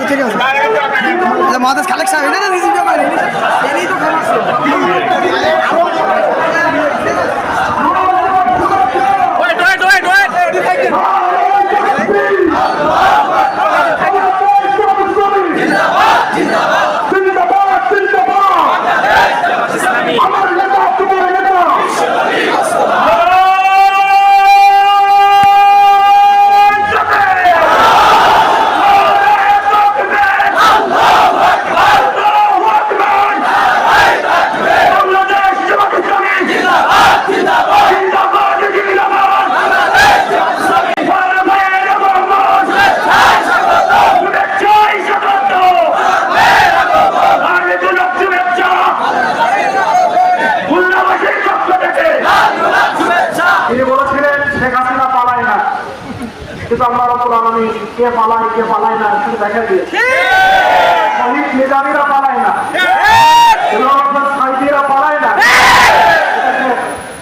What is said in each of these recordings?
ঠিক আছে মাদাস কালেকশন এটা না রিসিভ করে এনেই তো ফেমাস কিন্তু আল্লাহ রাব্বুল আলামিন কে পালায় না শুধু দেখা দিয়েছে শহীদ নিজামীরা পালায় না সাইদিরা পালায় না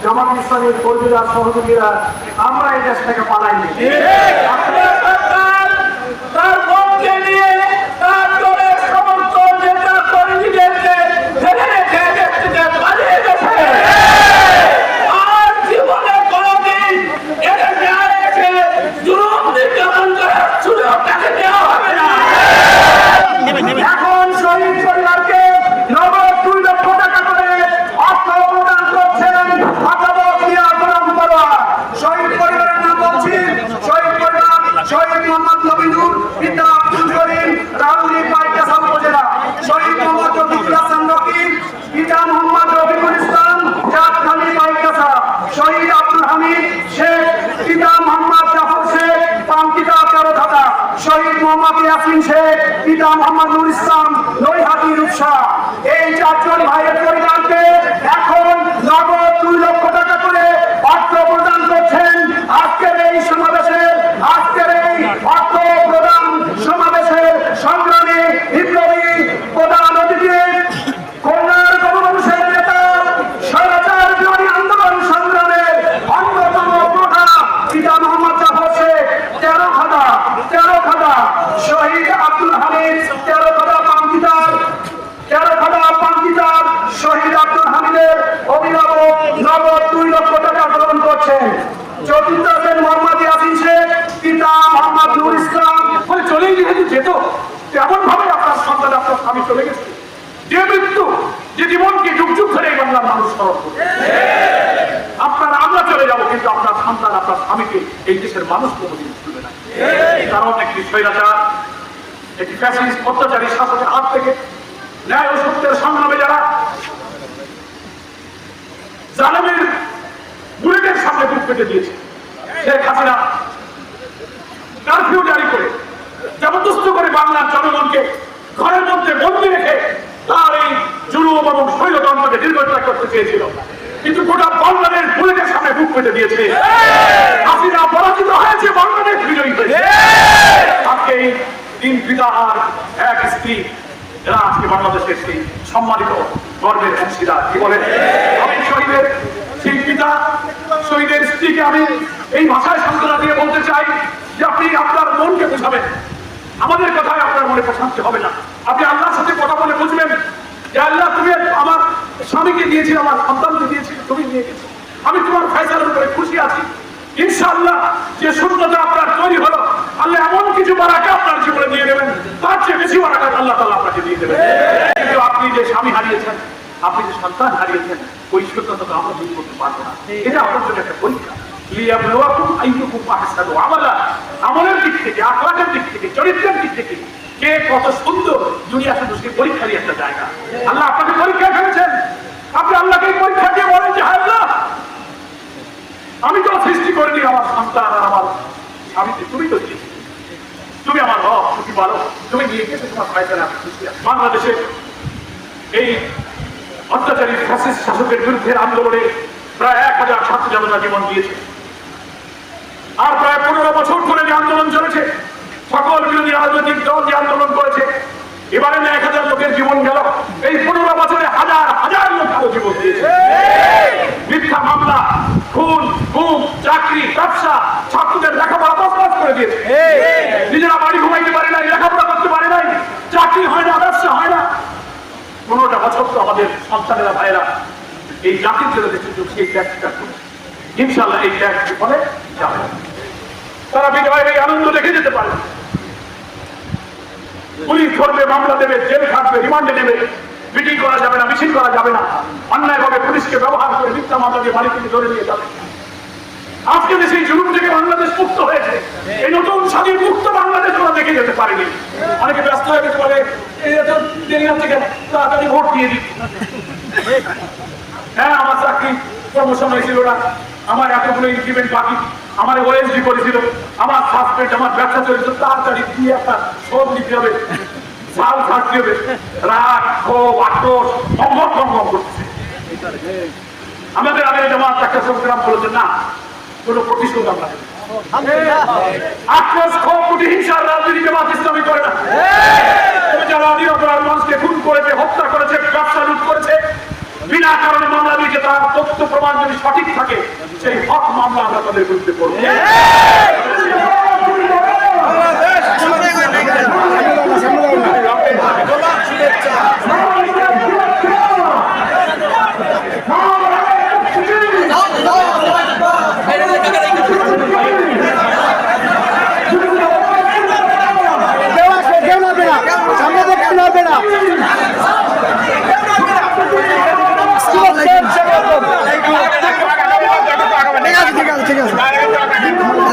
জামাত ইসলামের কর্মীরা সহযোগীরা আমরা এই দেশ থেকে পালাইনি তার পক্ষে নিয়ে তার দলের সমস্ত নেতা কর্মীদেরকে ফেলে রেখে দেশকে পালিয়ে গেছে আর জীবনে কোনোদিন এদেশে আর এসে জুলুম নির্যাতন করার সুযোগ তাকে দেওয়া হবে না। এখন শহীদ পরিবারকে নগদ 2 লক্ষ টাকা করে অর্থ প্রদান করছেন শহীদ পরিবারের নাম বলছি শহীদ পরিবার শহীদ মোহাম্মদ নবীনুর পিতা আব্দুল করিম রাউলি পাইকাসা উপজেলা শহীদ মোহাম্মদ রফিকুল হাসান রকিব পিতা মোহাম্মদ রফিকুল ইসলাম জাতখালী পাইকাসা শহীদ আব্দুল হামিদ শেখ পিতা মোহাম্মদ জাফর শেখ পাঙ্কিতা তেরোঘাটা শহীদ মোহাম্মদ ইয়াসিন শেখ পিতা মোহাম্মদ নুর ইসলাম নৈহাটি রূপসা এই 4 জন ভাইয়ের পরিবারকে এখন নগদ 2 লক্ষ টাকা করে অর্থ প্রদান করছেন আজকের এই সমাবেশের অর্থ প্রদান সমাবেশের সংগ্রামী বিপ্লবী প্রধান অতিথি খুলনার গণমানুষের নেতা স্বৈরাচার বিরোধী আন্দোলন সংগ্রামের অন্যতম প্রধান পিতা মোহাম্মদ জাফর শেখ তেরোখাদা শহীদ আব্দুল হামিদ তেরোখাদা পাঙ্কিতার শহীদ আব্দুল হামিদের অভিভাবক নগদ 2 লক্ষ টাকা প্রদান করছেন চতুর্থ আছেন মোহাম্মদ ইয়াসিন শেখ পিতা মোহাম্মদ নুর ইসলাম বলে চলেই যেত তেমন ভাবে আপনার সন্তান আপনার স্বামী চলে গেছে যে মৃত্যু যে জীবনকে যুগ যুগ ধরে এই বাংলার মানুষ স্মরণ করবে আপনারা আমরা চলে যাব কিন্তু আপনার সন্তান আপনার স্বামীকে এই দেশের মানুষ কোনোদিন ভুলবে না কারণ একটি স্বৈরাচার একটি ফ্যাসিস্ট অত্যাচারী শাসকের হাত থেকে ন্যায় ও সত্যের সংগ্রামে যারা জালেমের বুলেটের সামনে বুক পেতে দিয়েছে শেখ হাসিনা কারফিউ জারি করে জবরদস্ত করে বাংলার জনগণকে ঘরের মধ্যে বন্দী রেখে তার এই জুলুম এবং স্বৈরতন্ত্রকে দীর্ঘত্যাগ করতে চেয়েছিল কিন্তু গোটা বাংলাদেশ বুলেটের সামনে বুক পেতে দিয়েছে হাসিনা পরাজিত হয়েছে বাংলাদেশ বিজয়ী হয়েছে আজকে এই 3 পিতা আর 1 স্ত্রী এরা আজকে বাংলাদেশের সেই সম্মানিত গর্বের অংশীদার কি বলেন আমি শহীদের সেই পিতা শহীদের স্ত্রীকে আমি এই ভাষায় সান্ত্বনা দিয়ে বলতে চাই যে আপনি আপনার মনকে বোঝাবেন আমাদের কথায় আপনার মনে প্রশান্তি হবে না আপনি আল্লাহর সাথে কথা বলে বুঝবেন যে আল্লাহ তুমি আমার স্বামীকে দিয়েছি আমার সন্তানকে দিয়েছি তুমি নিয়ে গেছি আমি তোমার ফয়সালার উপরে খুশি আছি ইনশাআল্লাহ যে শূন্যতা আপনার তৈরি হলো আল্লাহ এমন কিছু বারাকা আপনার জীবনে দিয়ে দেবেন তার চেয়ে বেশি বারাকা আল্লাহ তাআলা আপনাকে দিয়ে দেবেন কিন্তু আপনি যে স্বামী হারিয়েছেন আপনি যে সন্তান হারিয়েছেন ওই শূন্যতা তো আমরা দূর করতে পারবো না এটা আপনার জন্য একটা পরীক্ষা লিয়াবলুয়াকুম আইয়ুকুম আহসানু আমালা আমলের দিক থেকে আখলাকের দিক থেকে চরিত্রের দিক থেকে কে কত সুন্দর দুনিয়া শুধু সেই পরীক্ষারই একটা জায়গা আল্লাহ আপনাকে পরীক্ষা ফেলেছেন আপনি আল্লাহকে পরীক্ষা দিয়ে বলেন যে আল্লাহ আমি তো সৃষ্টি করিনি আমার সন্তান আর আমার স্বামীকে তুমি তো দিয়েছি তুমি আমার রব তুমি বলো তুমি নিয়ে গেছে তোমার ফয়সালা বাংলাদেশে এই অত্যাচারী ফ্যাসিস্ট শাসকের বিরুদ্ধে আন্দোলনে প্রায় 1000 ছাত্র জনতা জীবন দিয়েছে আর প্রায় 15 বছর ধরে যে আন্দোলন চলেছে সকল বিরোধী রাজনৈতিক দল যে আন্দোলন করেছে এবারে 1000 লোকের জীবন গেল এই 15 বছরে হাজার হাজার লোক ছাত্র জীবন দিয়েছে। মিথ্যা মামলা, খুন, গুম, চাকরি, ব্যবসা, ছাত্রদের লেখাপড়া তছনছ করে দিয়েছে। নিজেরা বাড়ি ঘুমাইতে পারে নাই, লেখাপড়া করতে পারে নাই, চাকরি হয় না, ব্যবসা হয় না। 15টা বছর তো আমাদের সন্তানেরা ভাইয়েরা এই জাতির জন্য এই ত্যাগটা করে। ইনশাল্লাহ এই ত্যাগ ফলে যাবে, তারা বিজয়ের এই আনন্দ দেখে যেতে পারে। পুলিশ ধরবে, মামলা দেবে, জেল খাটবে, রিমান্ডে নেবে, মিটিং করা যাবে না, মিছিল করা যাবে না, অন্যায়ভাবে পুলিশকে ব্যবহার করে মিথ্যা মামলা দিয়ে মালিককে ধরে নিয়ে যাবে। আজকে দেশে এই জুলুম থেকে বাংলাদেশ মুক্ত হয়েছে। এই নতুন স্বাধীন মুক্ত বাংলাদেশ ওরা দেখে যেতে পারেনি। অনেকে ব্যস্ত হয়ে গেছে, বলে এই এত দেরি হচ্ছে কেন, তাড়াতাড়ি ভোট দিয়ে দিই। হ্যাঁ, আমার চাকরি প্রমোশন হয়েছিল না, আমার এতগুলো ইনক্রিমেন্ট বাকি, আমার ওএসডি করেছিল, আমার সাসপেন্ড, আমার ব্যবসা চলেছিল, তাড়াতাড়ি দিয়ে একটা শোধ দিতে হবে, সাল ছাড়তে হবে। রাগ, ক্ষোভ, আক্রোশ ভঙ্গম করতেছে। আমাদের আগে জামাত একটা সংগ্রাম করেছেন না, কোন প্রতিশোধ আমরা আক্রোশ, ক্ষোভ, প্রতিহিংসার রাজনীতি জামাত ইসলামী করে না। যারা নিরপরাধ মানুষকে খুন করেছে, হত্যা করেছে, ব্যবসা লুট করেছে, বিনা কারণে মামলা দিয়েছে, তার তথ্য প্রমাণ যদি সঠিক থাকে সেই হক মামলা আমরা তাদের বিরুদ্ধে করব।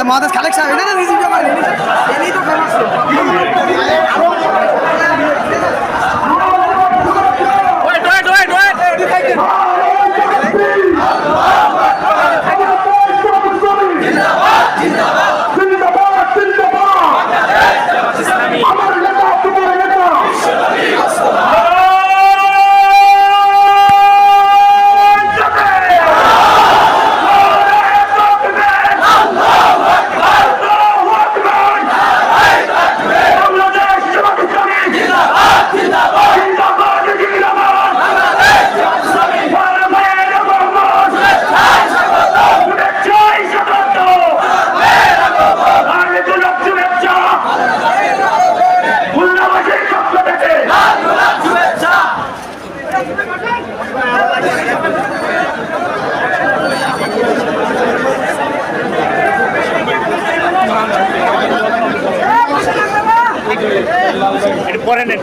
Madas collection, ini dah sisi juga ini tu famous.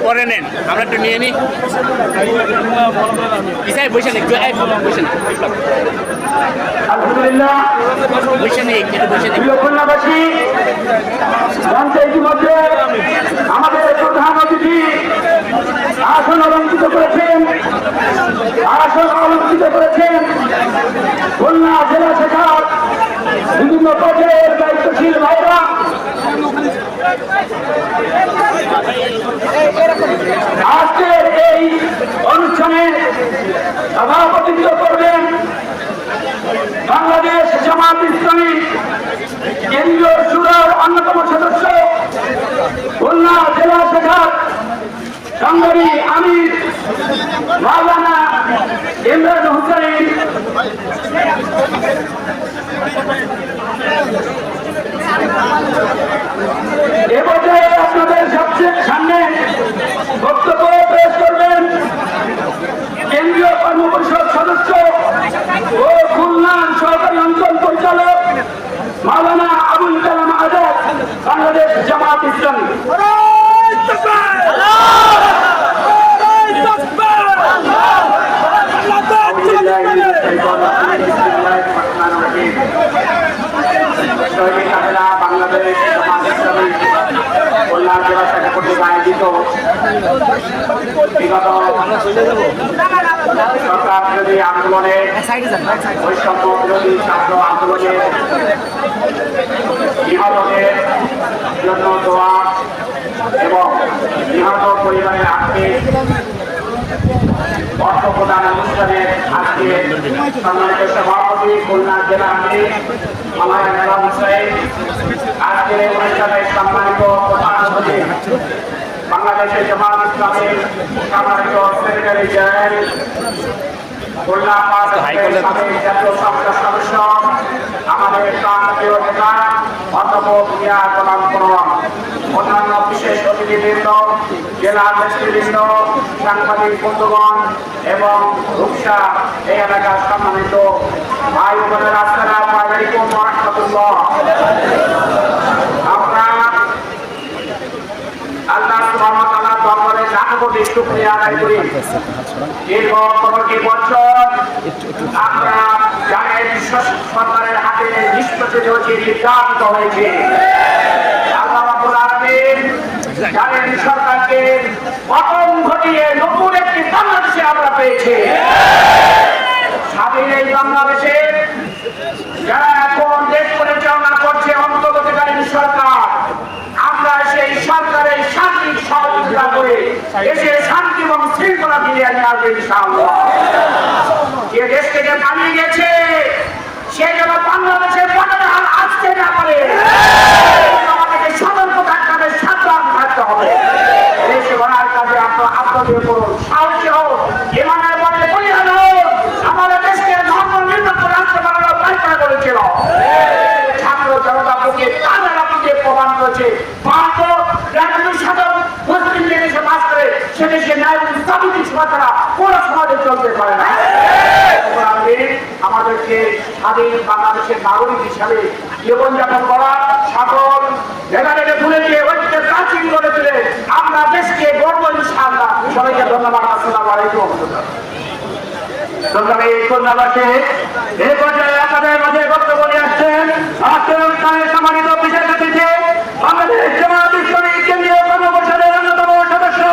পরে নেন আমরা একটু নিয়ে নিই। বসে নেই, আলহামদুলিল্লাহ, বসে নেই, একটু বসে নেই। খুলনাবাসী মঞ্চে ইতিমধ্যে আমাদের প্রধান অতিথি আসন অলঙ্কৃত করেছেন, খুলনা জেলা শাখার বিভিন্ন পর্যায়ের দায়িত্বশীল ভাইরা। আজকের এই অনুষ্ঠানে সভাপতিত্ব করবেন বাংলাদেশ জামাত ইসলামী কেন্দ্রীয় শুরার অন্যতম সদস্য, খুলনা জেলা শাখার সংগ্রামী আমির মাওলানা ইমরান হোসেন। এ পর্যায়ে আপনাদের সামনে বক্তব্য পেশ করবেন কেন্দ্রীয় কর্মপরিষদ সদস্য ও খুলনা সহকারী অঞ্চল পরিচালক মাওলানা আবুল কালাম আজাদ, বাংলাদেশ জামাত ইসলামী। বাংলাদেশ জামাত ইসলামী খুলনা জেলা শাখা কর্তৃক আয়োজিত বিগত সরকার বিরোধী আন্দোলনে, বৈষম্য বিরোধী ছাত্র আন্দোলনে নিহতদের জন্য দোয়া এবং নিহত পরিবারের আর্থিক অর্থ প্রদান অনুষ্ঠানে আজকে সম্মানিত সভাপতি খুলনা জেলা আমির মাওলানা ইমরান হোসেন, আজকের এই অনুষ্ঠানে সম্মানিত প্রধান অতিথি বাংলাদেশের জামাত ইসলামীর সম্মানিত সেক্রেটারি জেনারেল খুলনা সাবেক জাতীয় সংসদ সদস্য আমাদের প্রাণপ্রিয় নেতা অধ্যাপক মিয়া গোলাম পরোয়ার, অন্যান্য বিশেষ অতিথিবৃন্দ, জেলা নেতৃবৃন্দ, সাংবাদিক বন্ধুগণ এবং রূপসা এই এলাকার সম্মানিত ভাই বোনেরা, আসসালামু আলাইকুম ওয়া রাহমাতুল্লাহ। আমরা আল্লাহ সুবহানাহু ওয়া তাআলার দরবারে লাখ কোটি শুকরিয়া আদায় করি। দীর্ঘ 15টি বছর আমরা জানেন সরকারের হাতে নিষ্পত্তিত হয়েছে, নির্যাতিত হয়েছে। আল্লাহ রাব্বুল আলামিন জানেন সরকারকে পতন ঘটিয়ে নতুন একটি বাংলাদেশে আমরা পেয়েছি। স্বাধীন এই বাংলাদেশে যারা এখন দেশ পরিচালনা করছে অন্তর্বর্তীকালীন সরকার, আমরা সেই সরকারের শান্তি সহযোগিতা করে দেশে শান্তি এবং শৃঙ্খলা ফিরিয়ে নিয়ে আসবে ইনশাআল্লাহ। যে দেশ থেকে পালিয়ে গেছে সে যেন বাংলাদেশের পতাকা হাল আসতে না পারে, আমাদেরকে সতর্ক থাকতে হবে, সাবধান থাকতে হবে। দেশ গড়ার কাজে আপনাদের করুন, সাহসী হোক, ইমানের বলে বলিয়ান হোক। আমাদের দেশকে ধর্ম নির্বাচন রাষ্ট্র বানানোর পায়তারা করেছিল ছাত্র জনতা বুকে তাদের আপনাকে প্রমাণ করেছে। ভারত রাজনৈতিক সাধক মুসলিম যে দেশে বাস করে সে দেশে ন্যায় স্থাপিত সভা ছাড়া কোনো সমাজে চলতে পারে না। আমাদেরকে স্বাধীন বাংলাদেশের নাগরিক হিসাবে জীবনযাপন করা, সকল ভেদাভেদে ভুলে গিয়ে ঐক্যের প্রাচীন গড়ে তুলে আমরা দেশকে গর্ব ইনশাআল্লাহ। সবাইকে ধন্যবাদ। আসসালামু আলাইকুম। খুলনাবাসী এই পর্যায়ে আপনাদের মাঝে বক্তব্য নিয়ে আসছেন আজকের অনুষ্ঠানের সম্মানিত বিশেষ অতিথি, বাংলাদেশ জামায়াত ইসলামী কেন্দ্রীয় কর্মপরিষদের অন্যতম সদস্য,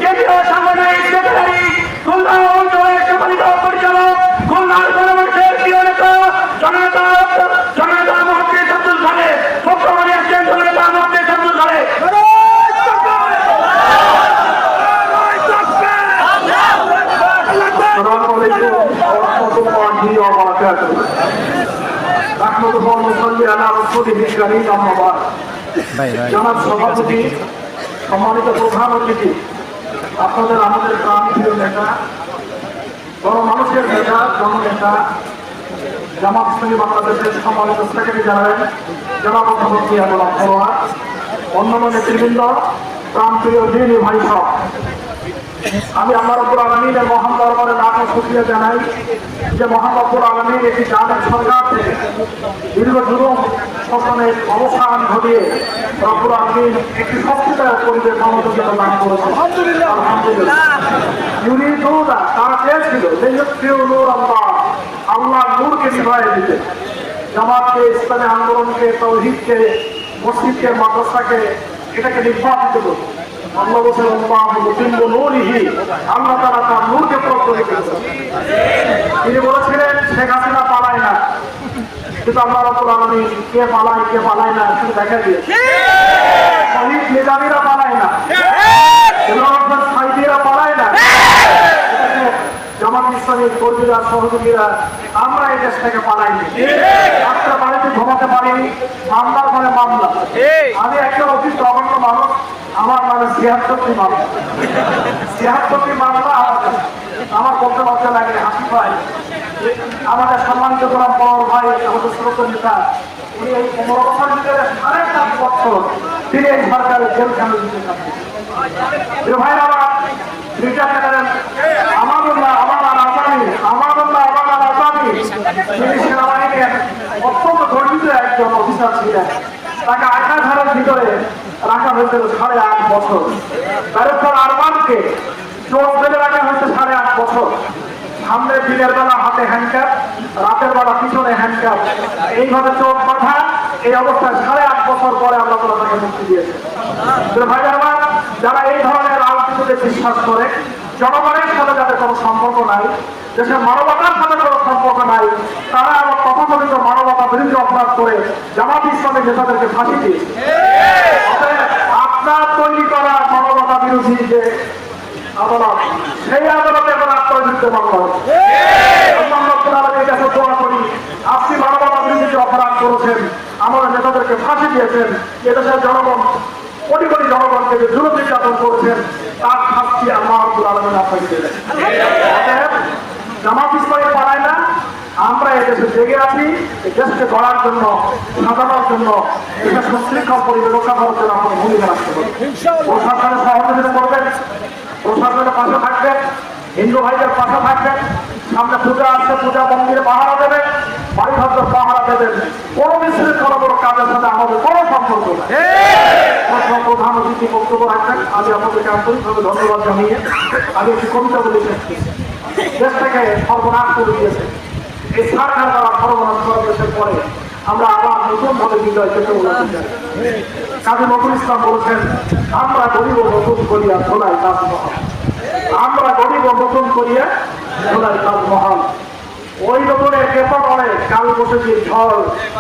কেন্দ্রীয় সাংগঠনিক সেক্রেটারি, খুলনা অঞ্চলের সম্মানিত পরিচালক, খুলনার গণমানুষের প্রিয় নেতা জননেতা মহাত্মা আব্দুল খালেক বক্তব্য নিয়ে আসছেন। জননেতা মহাত্মা আব্দুল খালেক। জনাব সভাপতি, সম্মানিত প্রধান অতিথি, আপনাদের আমাদের প্রাণপ্রিয় নেতা, গণমানুষের নেতা, জননেতা, জামাত ইসলামী বাংলাদেশের সম্মানিত সেক্রেটারি জেনারেল জনাব অধ্যাপক মিয়া গোলাম পরোয়ার, অন্যান্য নেতৃবৃন্দ, প্রাণপ্রিয় দিনী ভাই সব, আমি আল্লাহ রাব্বুল আলামিনের মহান দরবারে লাখ শুকরিয়া জানাই যে মহান রাব্বুল আলামিন একটি জালেম সরকার থেকে দীর্ঘ জুলুম শোষণের অবসান ঘটিয়ে রাব্বুল আলামিন একটি শক্তিদায়ক পরিবেশ আমাদের জন্য দান করেছেন। আলহামদুলিল্লাহ। ইউরিদুনা, তারা চেয়েছিল যে ইউতিউ নূর আল্লাহর নূরকে নিভাইয়ে দিতে, জামাতকে, ইসলামী আন্দোলনকে, তাওহীদকে, মসজিদকে, মাদ্রাসাকে এটাকে নির্বাচিত করতে। আল্লাহ বলেন আল্লাহ তাআলা তার নূরকে প্রজ্বলিত করেছেন। তিনি বলেছিলেন শেখ হাসিনা পালায় না, কিন্তু আল্লাহ রাব্বুল আলামিন কে পালায় না শুধু দেখা দিয়েছে। শহীদ নিজামীরা পালায় না, সাইদিরা পালায় না। জামাত ইসলামীর কর্মীরা, সহযোগীরা আমরা এই দেশ থেকে পালাইনি। আপনারা বাড়িতে ঘুমাতে পারিনি, মামলার পরে মামলা। আমি একটা অতি জঘন্য মানুষ, আমার মানে ৭৬টি মামলা, ৭৬টি মামলা আমার বলতে লজ্জা লাগে। হাসি পাই আমাদের সম্মানিত গোলাম পরোয়ার ভাই, আমাদের শ্রোত নেতা, উনি এই ১৫ বছর ভিতরে ৭.৫ বছর তিনি এই সরকারের জেলখানে দিতে চাচ্ছেন। ভাই আমার সেনাবাহিনীর অত্যন্ত গর্বিত একজন অফিসার ছিলেন। তাকে আকাধারের ভিতরে রাখা হয়েছিল ৮.৫ বছর। ব্যারিস্টার আরমানকে চোখ বেঁধে রাখা হয়েছে ৮.৫ বছর। সামনে দিনের বেলা হাতে হ্যান্ডকাপ, রাতের বেলা পিছনে হ্যান্ডকাপ, এইভাবে চোখ বাঁধা। এই অবস্থায় ৮.৫ বছর পরে আল্লাহ তাআলা তাকে মুক্তি দিয়েছে। ভাই আমার, যারা এই ধরনের রাজনীতিতে বিশ্বাস করে, জনগণের সাথে যাদের কোনো সম্পর্ক নাই, দেশের মানবতার সাথে কোনো সম্পর্ক নাই, তারা আবার তথাকথিত মানবতা বিরোধী অপরাধ করে জামাত ইসলামের নেতাদেরকে ফাঁসি দিয়েছে। আপনার তৈরি করা মানবতা বিরোধী যে আদালত, সেই আদালতে এখন আপনার বিরুদ্ধে মামলা হচ্ছে। দোয়া করি, আপনি মানবতা বিরোধী যে অপরাধ করেছেন, আমাদের নেতাদেরকে ফাঁসি দিয়েছেন, এদেশের জনগণ, কোটি কোটি জনগণকে যে জুলুম নির্যাতন করেছেন, তার শাস্তি আল্লাহ রাব্বুল আলামিন আপনাকে দেবেন। জামাত ইসলামী পালায় না, আমরা এদেশে জেগে আছি এই দেশকে গড়ার জন্য, সাজানোর জন্য, দেশের সুশৃঙ্খল পরিবেশ রক্ষা করার জন্য আপনার ভূমিকা রাখতে হবে। প্রশাসনের সহযোগিতা করবেন, প্রশাসনের পাশে থাকবেন, হিন্দু ভাইদের পাশে থাকবেন। সামনে পূজা আসছে, পূজা মন্দিরে পাহারা দেবেন, বাড়িঘর পাহারা দেবেন। কোনো বিশৃঙ্খলা বড় কাজের সাথে আমাদের কোনো সম্পর্ক নেই। প্রধান অতিথি বক্তব্য রাখবেন। আমি আপনাদেরকে আন্তরিকভাবে ধন্যবাদ জানিয়ে আমি একটি কবিতা বলে শেষ করছি। দেশ থেকে সর্বনাশ করে দিয়েছে এই সরকার দ্বারা সর্বনাশ করা দেশের পরে আমরা আবার নতুন ভাবে বিজয় পেতে বলতে চাই। কাজী নজরুল ইসলাম বলেছেন, আমরা গরিব নতুন করিয়া ধোলাই তাজমহল, আমরা গরিব নতুন করিয়া ধোলাই তাজমহল। ওই নতুনের কেতন অনেক কাল বসেছি ঝড়,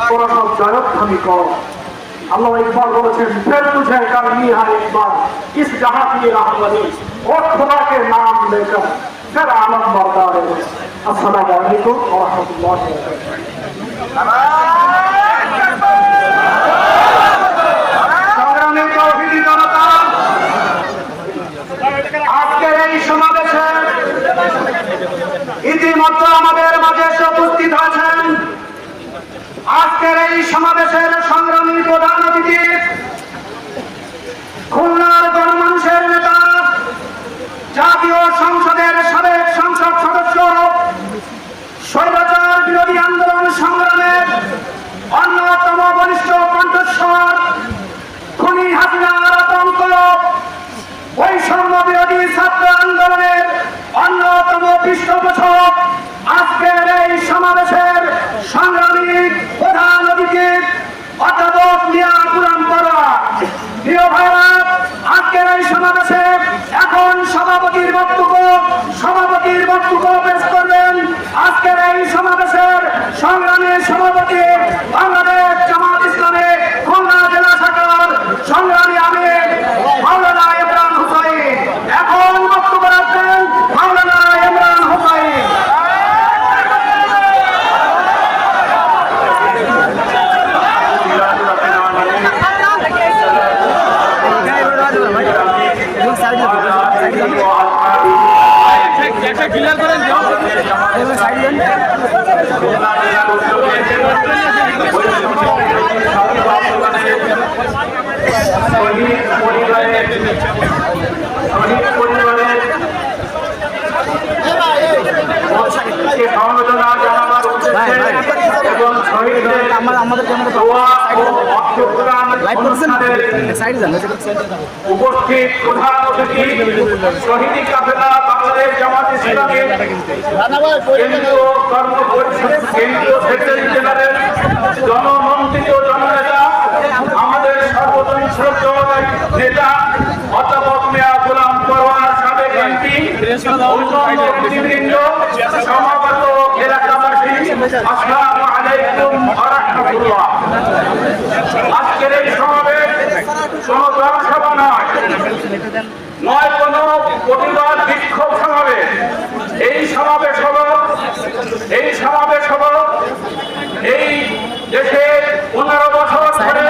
তোরা সব জয়ধ্বনি কর। আল্লাহ ইকবাল বলেছেন, ফের তুঝে কাল নিহার ইকবাল ইস জাহাঁ কি রাহবরি ও খোদা के नाम लेकर फिर आलम बरदार है। अस्सलामु अलैकुम व रहमतुल्लाहि व बाराकातुहू। संग्रामी तौहीदी जनता, আজকের এই সমাবেশে ইতিমধ্যে আমাদের মাঝে উপস্থিত আছেন আজকের এই সমাবেশের সংগ্রামী প্রধান অতিথি, খুলনার গণমানুষের নেতা, জাতীয় সংসদের সাবেক সংসদ সদস্য, স্বৈরাচার বিরোধী আন্দোলন সংগ্রামের অন্যতম বলিষ্ঠ কণ্ঠস্বর, খুনি হাসিনার আতঙ্ক, বৈষম্য বিরোধী ছাত্র আন্দোলনের অন্যতম পৃষ্ঠপোষক, আজকের এই সমাবেশের সংগ্রামী প্রধান অতিথি অধ্যাপক মিয়া গুলাম পরোয়া। প্রিয় ভাইরা, আজকের এই সমাবেশে এখন সভাপতির বক্তব্য পেশ করবেন আজকের এই সমাবেশের সংগ্রামী সভাপতি, বাংলাদেশ জামাত ইসলামী খুলনা জেলা শাখার সংগ্রামী আমির মাওলানা ইমরান হোসাইন। এখন বক্তব্য রাখবেন মাওলানা ইমরান হোসাইন। ক্লিয়ার করেন সমবেদনা জানাবার উদ্দেশ্যে এবং শহীদদের আমাদের দোয়া ও অর্থপ্রদান অনুষ্ঠানের উপস্থিত প্রধান অতিথি, শহীদ কাফেলা বাংলাদেশ জামাত ইসলামীর কেন্দ্রীয় কর্ম পরিষদ কেন্দ্রীয় সেক্রেটারি জেনারেল, জনমন্ত্রিত জননেতা, আমাদের সর্বজন শ্রদ্ধেয় নেতা অধ্যাপক মিয়া গুলাম পরোয়া, সাবেক এমপি, অন্যান্য অতিথিবৃন্দ, সমাগত এলাকাবাসী, আসসালামু আলাইকুম ওয়া রাহমাতুল্লাহ। আজকের এই সমাবেশ কোনো জনসভা নয় কোনো প্রতিবাদ বিক্ষোভ সমাবেশ। এই সমাবেশ হলো এই দেশে 15 বছর ধরে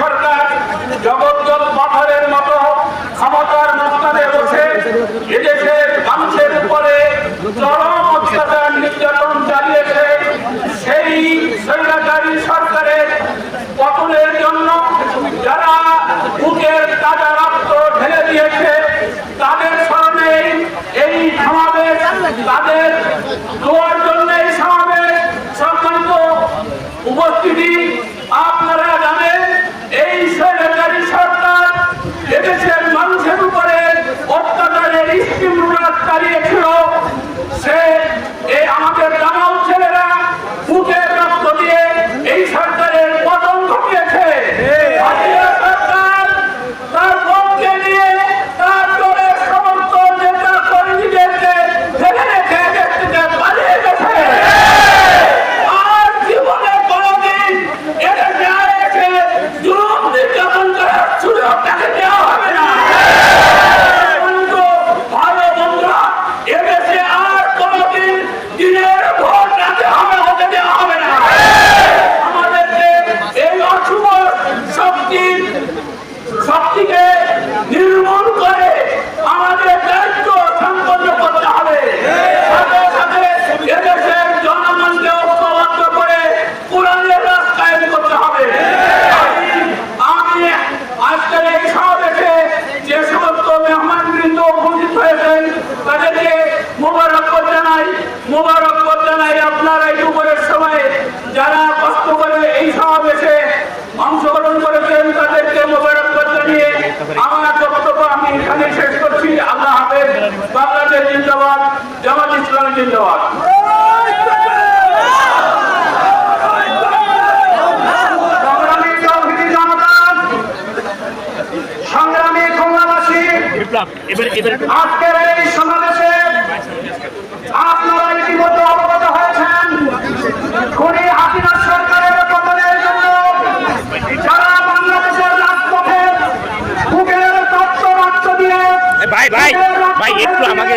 সরকার জগদ্দল পাথরের মতো ক্ষমতার মস্তানে বসে এদেশের মানুষের উপরে চরম অত্যাচার নির্যাতন চালিয়েছে। সেই স্বৈরাচারী সরকারের পতনের জন্য যারা বুকের তাজা রক্ত ঢেলে দিয়েছে তাদের স্মরণে এই সমাবেশ, তাদের দোয়ার জন্য এই সমাবেশ। সম্মানিত উপস্থিতি, আপনারা জানেন এই স্বৈরাচারী সরকার এদেশের মানুষের উপরে অত্যাচারের স্টিম রোলার চালিয়েছিল। সেই জিন্দাবাদ। সংগ্রামী তৌহিদি জনতা, সংগ্রামী খুলনাবাসী, বিপ্লব এবার আজকের এই সমাবেশে আপনারা ইতিমধ্যে অবগত হয়েছেন খুনি হাসিনা সরকারের পতনের জন্য যারা বাংলাদেশের রাজপথে বুকের রক্ত দিয়ে ভাই ভাই ভাই একটু আমাকে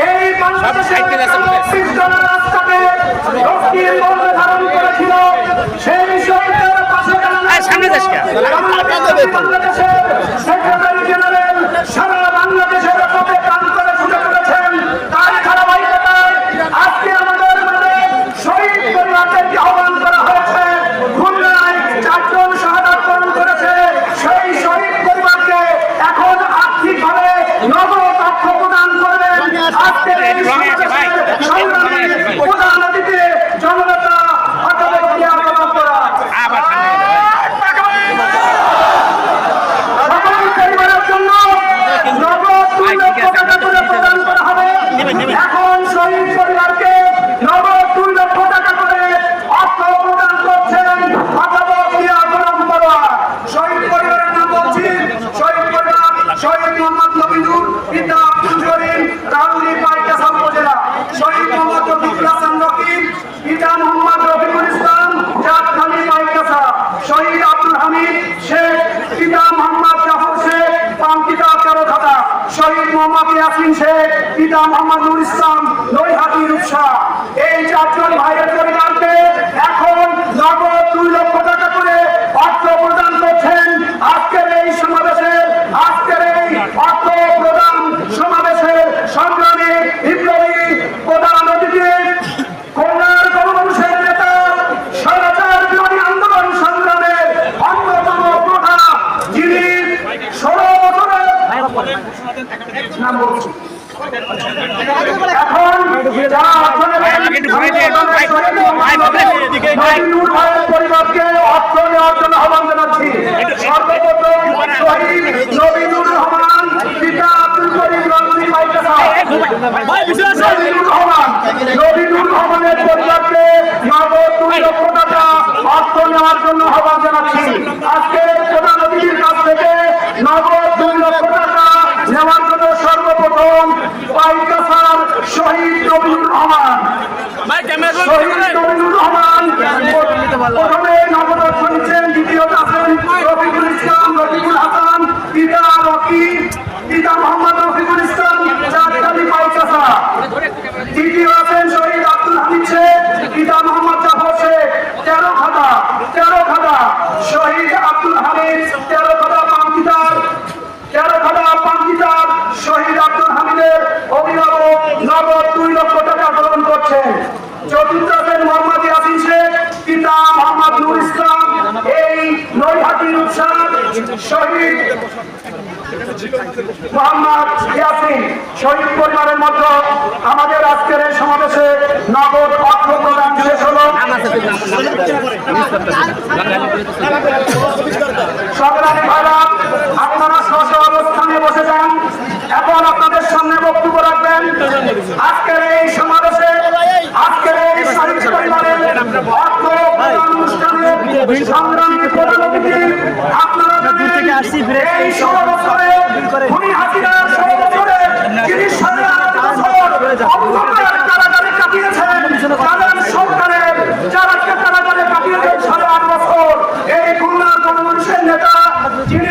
এই বাংলাদেশের সাইকেল আছে মনে হয়। 30 জনের রাস্তাকে রক্তিম বর্ণ ধারণ করেছিল, সেই শহীদের পাশে সামনে যাস কে? বাংলাদেশের সেক্রেটারি জেনারেল সারা বাংলাদেশের পথে প্রাণ করে ছুটে চলেছেন। তার ধারাবাহিকতায় আজকে আমাদের মানে শহীদ পরিবারদেরকে আহ্বান করা হয়েছে। খুলনায় 4 জন শাহাদাত বরণ করেছে। সেই শহীদ পরিবারকে এখন আর্থিকভাবে নগদ অর্থ প্রদান করবেন। আজকে এই সংগ্রামী প্রধান অতিথি জননেতা অধ্যাপক জিয়া প্রদান করা আবার সামনে সকল পরিবারের জন্য নগদ 2 লক্ষ টাকা করে প্রদান করা হবে। এখন শহীদ পরিবারকে নগদ 2 লক্ষ টাকা করে অর্থ প্রদান করছেন অধ্যাপক জিয়া প্রদান করা। শহীদ পরিবারের নাম বলছি, শহীদ পরিবার শহীদ মোহাম্মদ নবীনুর, পিতা আব্দুল করিম, রাউলি পাইকাসা উপজেলা। শহীদ মোহাম্মদ রফিকুল হাসান রকিব, পিতা মোহাম্মদ রফিকুল ইসলাম, চাঁদখালী পাইকাসা। শহীদ আব্দুল হামিদ শেখ, পিতা মোহাম্মদ জাফর শেখ, পাঙ্কিতা তেরোখাতা। শহীদ মোহাম্মদ ইয়াসিন শেখ, পিতা মোহাম্মদ নুর ইসলাম, নৈহাটি রূপসা। এই 4 জন ভাইয়ের পরিবারকে এখন নগদ 2 লক্ষ টাকা করে অর্থ প্রদান করছেন। আজকের এই সমাবেশের অর্থ প্রদান সমাবেশের সংগ্রামী বিপ্লবী প্রধান অতিথি খুলনার গণমানুষের নেতা, স্বৈরাচার বিরোধী আন্দোলন সংগ্রামের অন্যতম প্রধান, যিনি 16 বছরের নাম বলছি। এখন যারা নবীনুর ভাইয়ের পরিবারকে অর্থ নেওয়ার জন্য আহ্বান জানাচ্ছি। সর্বপ্রথম শহীদ নবীনুর রহমান, পিতা আব্দুল করিম, রাউলি পাইকাসা। নবীনুর রহমানের পরিবারকে নগদ 2 লক্ষ টাকা অর্থ নেওয়ার জন্য আহ্বান জানাচ্ছি। আজকে প্রধান অতিথির কাছ থেকে নগদ 2 লক্ষ টাকা নেওয়ার জন্য সর্বপ্রথম পাইকাসার শহীদ নবীনুর রহমান, শহীদ নবীনুর রহমান প্রথমে নগদ অর্থ নিচ্ছেন। দ্বিতীয়ত আছেন রফিকুল ইসলাম, রফিকুল হাসান, পিতা রকিব, পিতা মোহাম্মদ রফিকুল ইসলাম, চাঁদখালী পাইকাসা। তৃতীয় আছেন শহীদ আব্দুল হামিদ শেখ, পিতা মোহাম্মদ জাফর শেখ, তেরোখাতা। শহীদ আব্দুল হামিদ তেরোখাতা পাঙ্কিতার শহীদ আব্দুল হামিদের অভিভাবক নগদ 2 লক্ষ টাকা প্রদান করছেন। চতুর্থ আছেন মোহাম্মদ ইয়াসিন শেখ, পিতা মোহাম্মদ নুর ইসলাম, এই নৈহাটি রূপসার শহীদ মোহাম্মদ ইয়াসিন। শহীদ পরিবারের মধ্যে আমাদের আজকের এই সমাবেশে নগদ অর্থ প্রদান শেষ হলো। সংগ্রামী ভাইরা, আপনারা স্ব অবস্থানে বসে যান। এখন আপনাদের সামনে বক্তব্য রাখবেন আজকের এই সমাবেশে, আজকের এই শহীদ পরিবারের অর্থ প্রদান অনুষ্ঠানের সংগ্রামী প্রধান অতিথি। আপনারা জানেন এই 16 বছরে খুনি হাসিনার 16 বছরে যিনি 8.5 বছর অন্ধকার কারাগারে কাটিয়েছেন, তাদের সরকারের যারা কারাগারে কাটিয়েছেন 8.5 বছর, এই খুলনার গণমানুষের নেতা যিনি